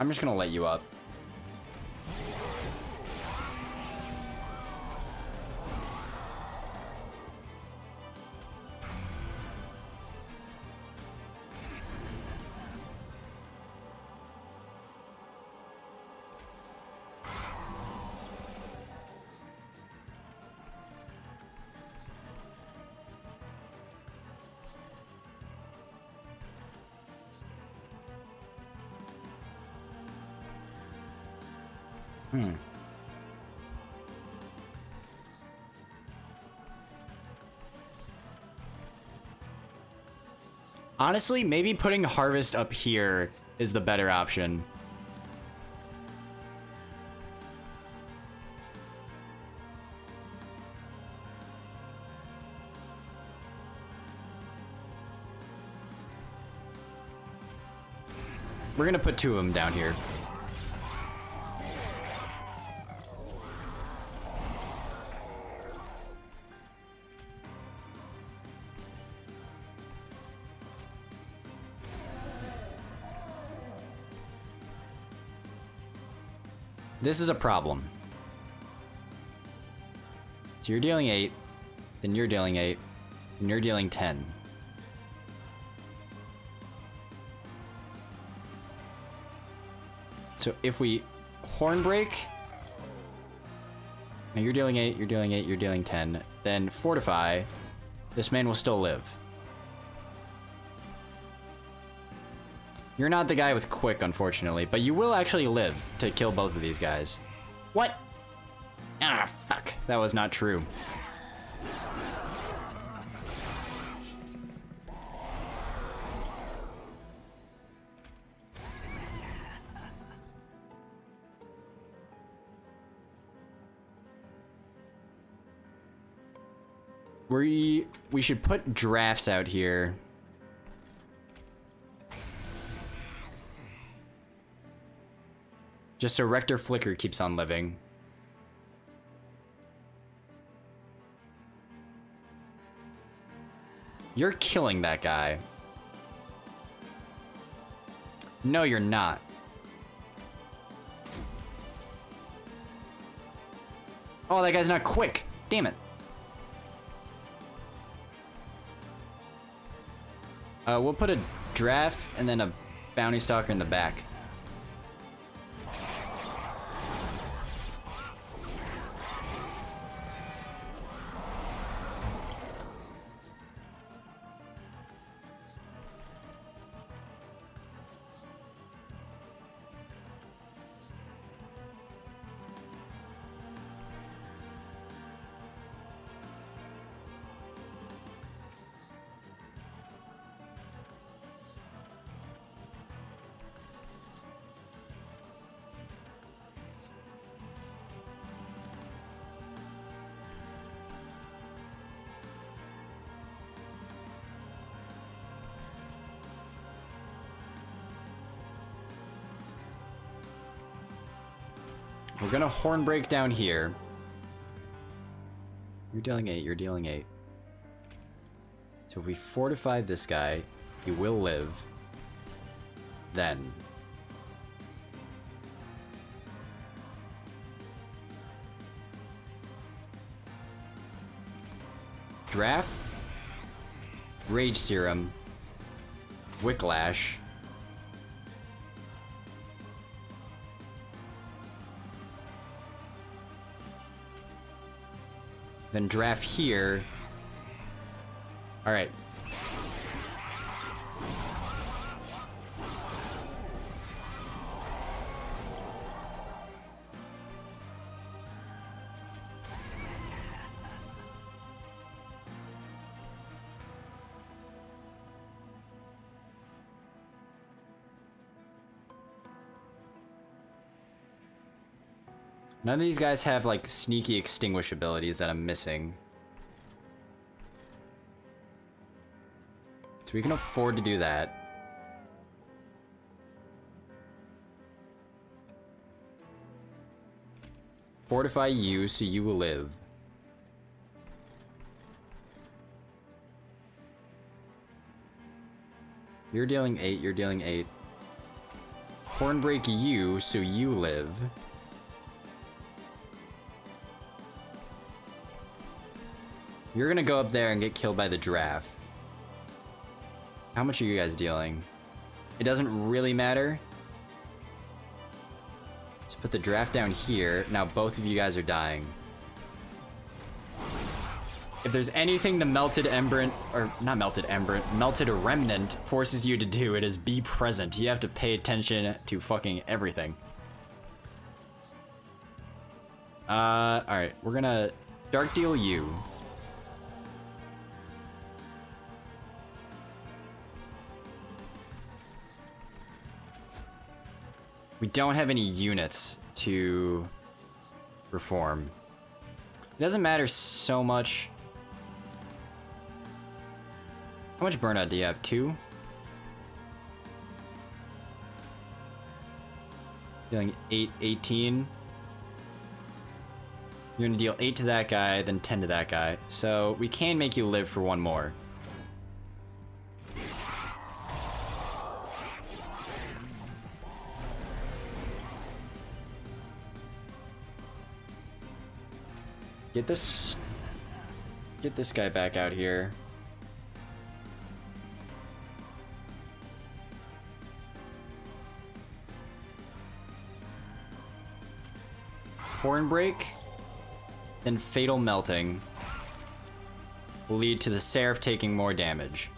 I'm just gonna let you up. Honestly, maybe putting Harvest up here is the better option. We're gonna put 2 of them down here. This is a problem. So you're dealing 8, then you're dealing 8, and you're dealing 10. So if we Horn Break, now you're dealing 8, you're dealing 8, you're dealing 10, then Fortify, this man will still live. You're not the guy with Quick, unfortunately, but you will actually live to kill both of these guys. What? Ah, fuck. That was not true. We should put drafts out here. Just so Rector Flicker keeps on living. You're killing that guy. No, you're not. Oh, that guy's not quick. Damn it. We'll put a draft and then a bounty stalker in the back. We're gonna Hornbreak down here. You're dealing 8, you're dealing 8. So if we fortify this guy, he will live. Then. Draft. Rage Serum. Wicklash. Then draft here. Alright. None of these guys have, like, sneaky extinguish abilities that I'm missing. So we can afford to do that. Fortify you, so you will live. You're dealing 8, you're dealing 8. Hornbreak you, so you live. You're gonna go up there and get killed by the draft. How much are you guys dealing? It doesn't really matter. Let's put the draft down here. Now both of you guys are dying. If there's anything the Melted Remnant forces you to do, it is be present. You have to pay attention to fucking everything. Alright, we're gonna Dark Deal you. We don't have any units to reform. It doesn't matter so much. How much burnout do you have? 2? Dealing 8, 18. You're gonna deal 8 to that guy, then 10 to that guy. So we can make you live for one more. Get this guy back out here. Hornbreak, then Fatal Melting will lead to the Seraph taking more damage.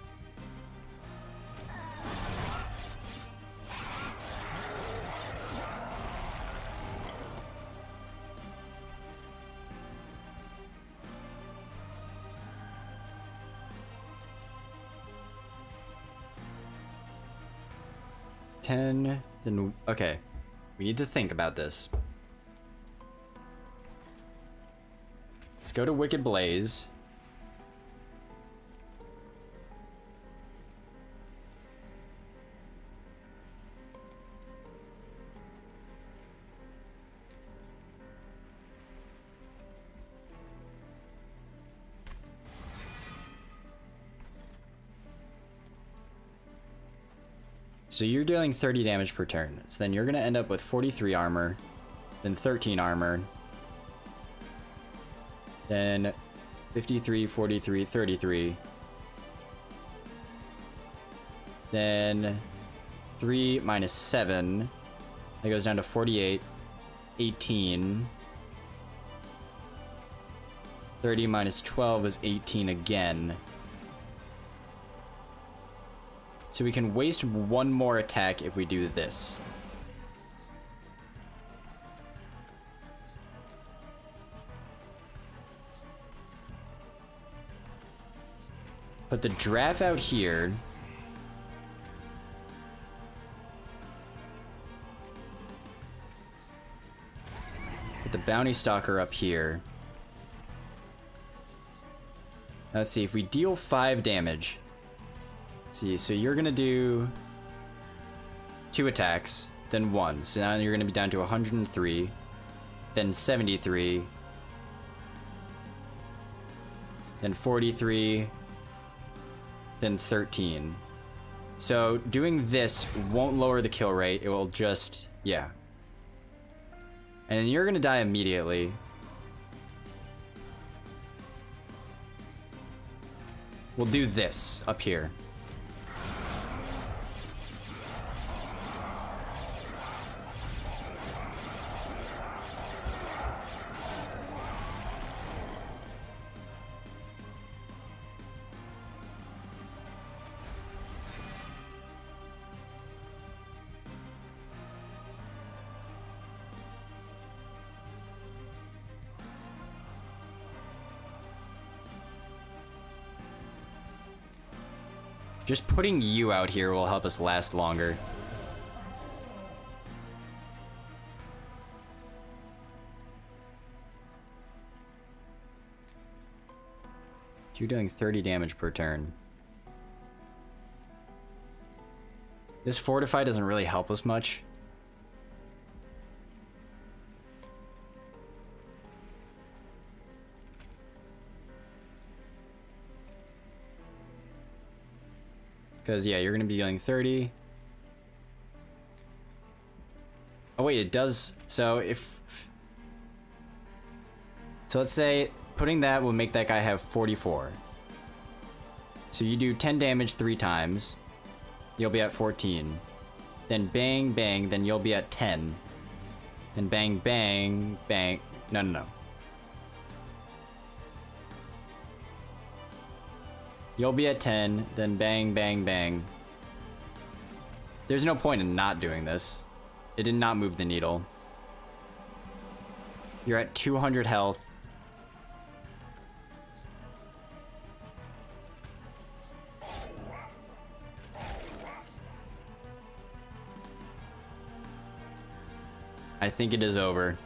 Then okay, we need to think about this. Let's go to Wicked Blaze. So you're dealing 30 damage per turn. So then you're gonna end up with 43 armor, then 13 armor, then 53, 43, 33. Then 3 minus 7. That goes down to 48, 18. 30 minus 12 is 18 again. So we can waste one more attack if we do this. Put the draft out here. Put the bounty stalker up here. Let's see, if we deal 5 damage. See, so you're gonna do 2 attacks, then 1. So now you're gonna be down to 103. then 73, then 43, then 13. So doing this won't lower the kill rate, it will just, yeah. And then you're gonna die immediately. We'll do this up here. Just putting you out here will help us last longer. You're doing 30 damage per turn. This Fortify doesn't really help us much. Because, yeah, you're going to be dealing 30. Oh, wait, it does. So, So, let's say putting that will make that guy have 44. So, you do 10 damage 3 times. You'll be at 14. Then bang, bang. Then you'll be at 10. Then bang, bang, bang. No, no, no. You'll be at 10, then bang, bang, bang. There's no point in not doing this. It did not move the needle. You're at 200 health. I think it is over.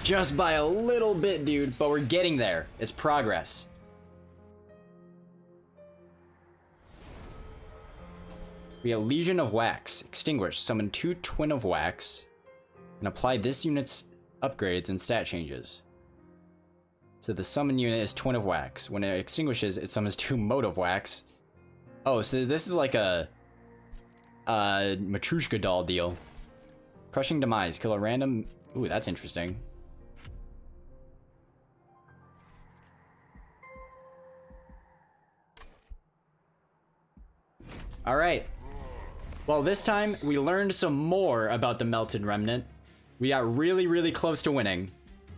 Just by a little bit, dude, but we're getting there. It's progress. We have Legion of Wax. Extinguish. Summon 2 Twin of Wax. And apply this unit's upgrades and stat changes. So the summon unit is Twin of Wax. When it extinguishes, it summons 2 Mode of Wax. Oh, so this is like a Matryoshka doll deal. Crushing Demise. Kill a random... Ooh, that's interesting. Alright. Well, this time, we learned some more about the Melted Remnant. We got really, really close to winning.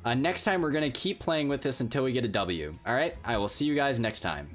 Next time, we're going to keep playing with this until we get a W. Alright? I will see you guys next time.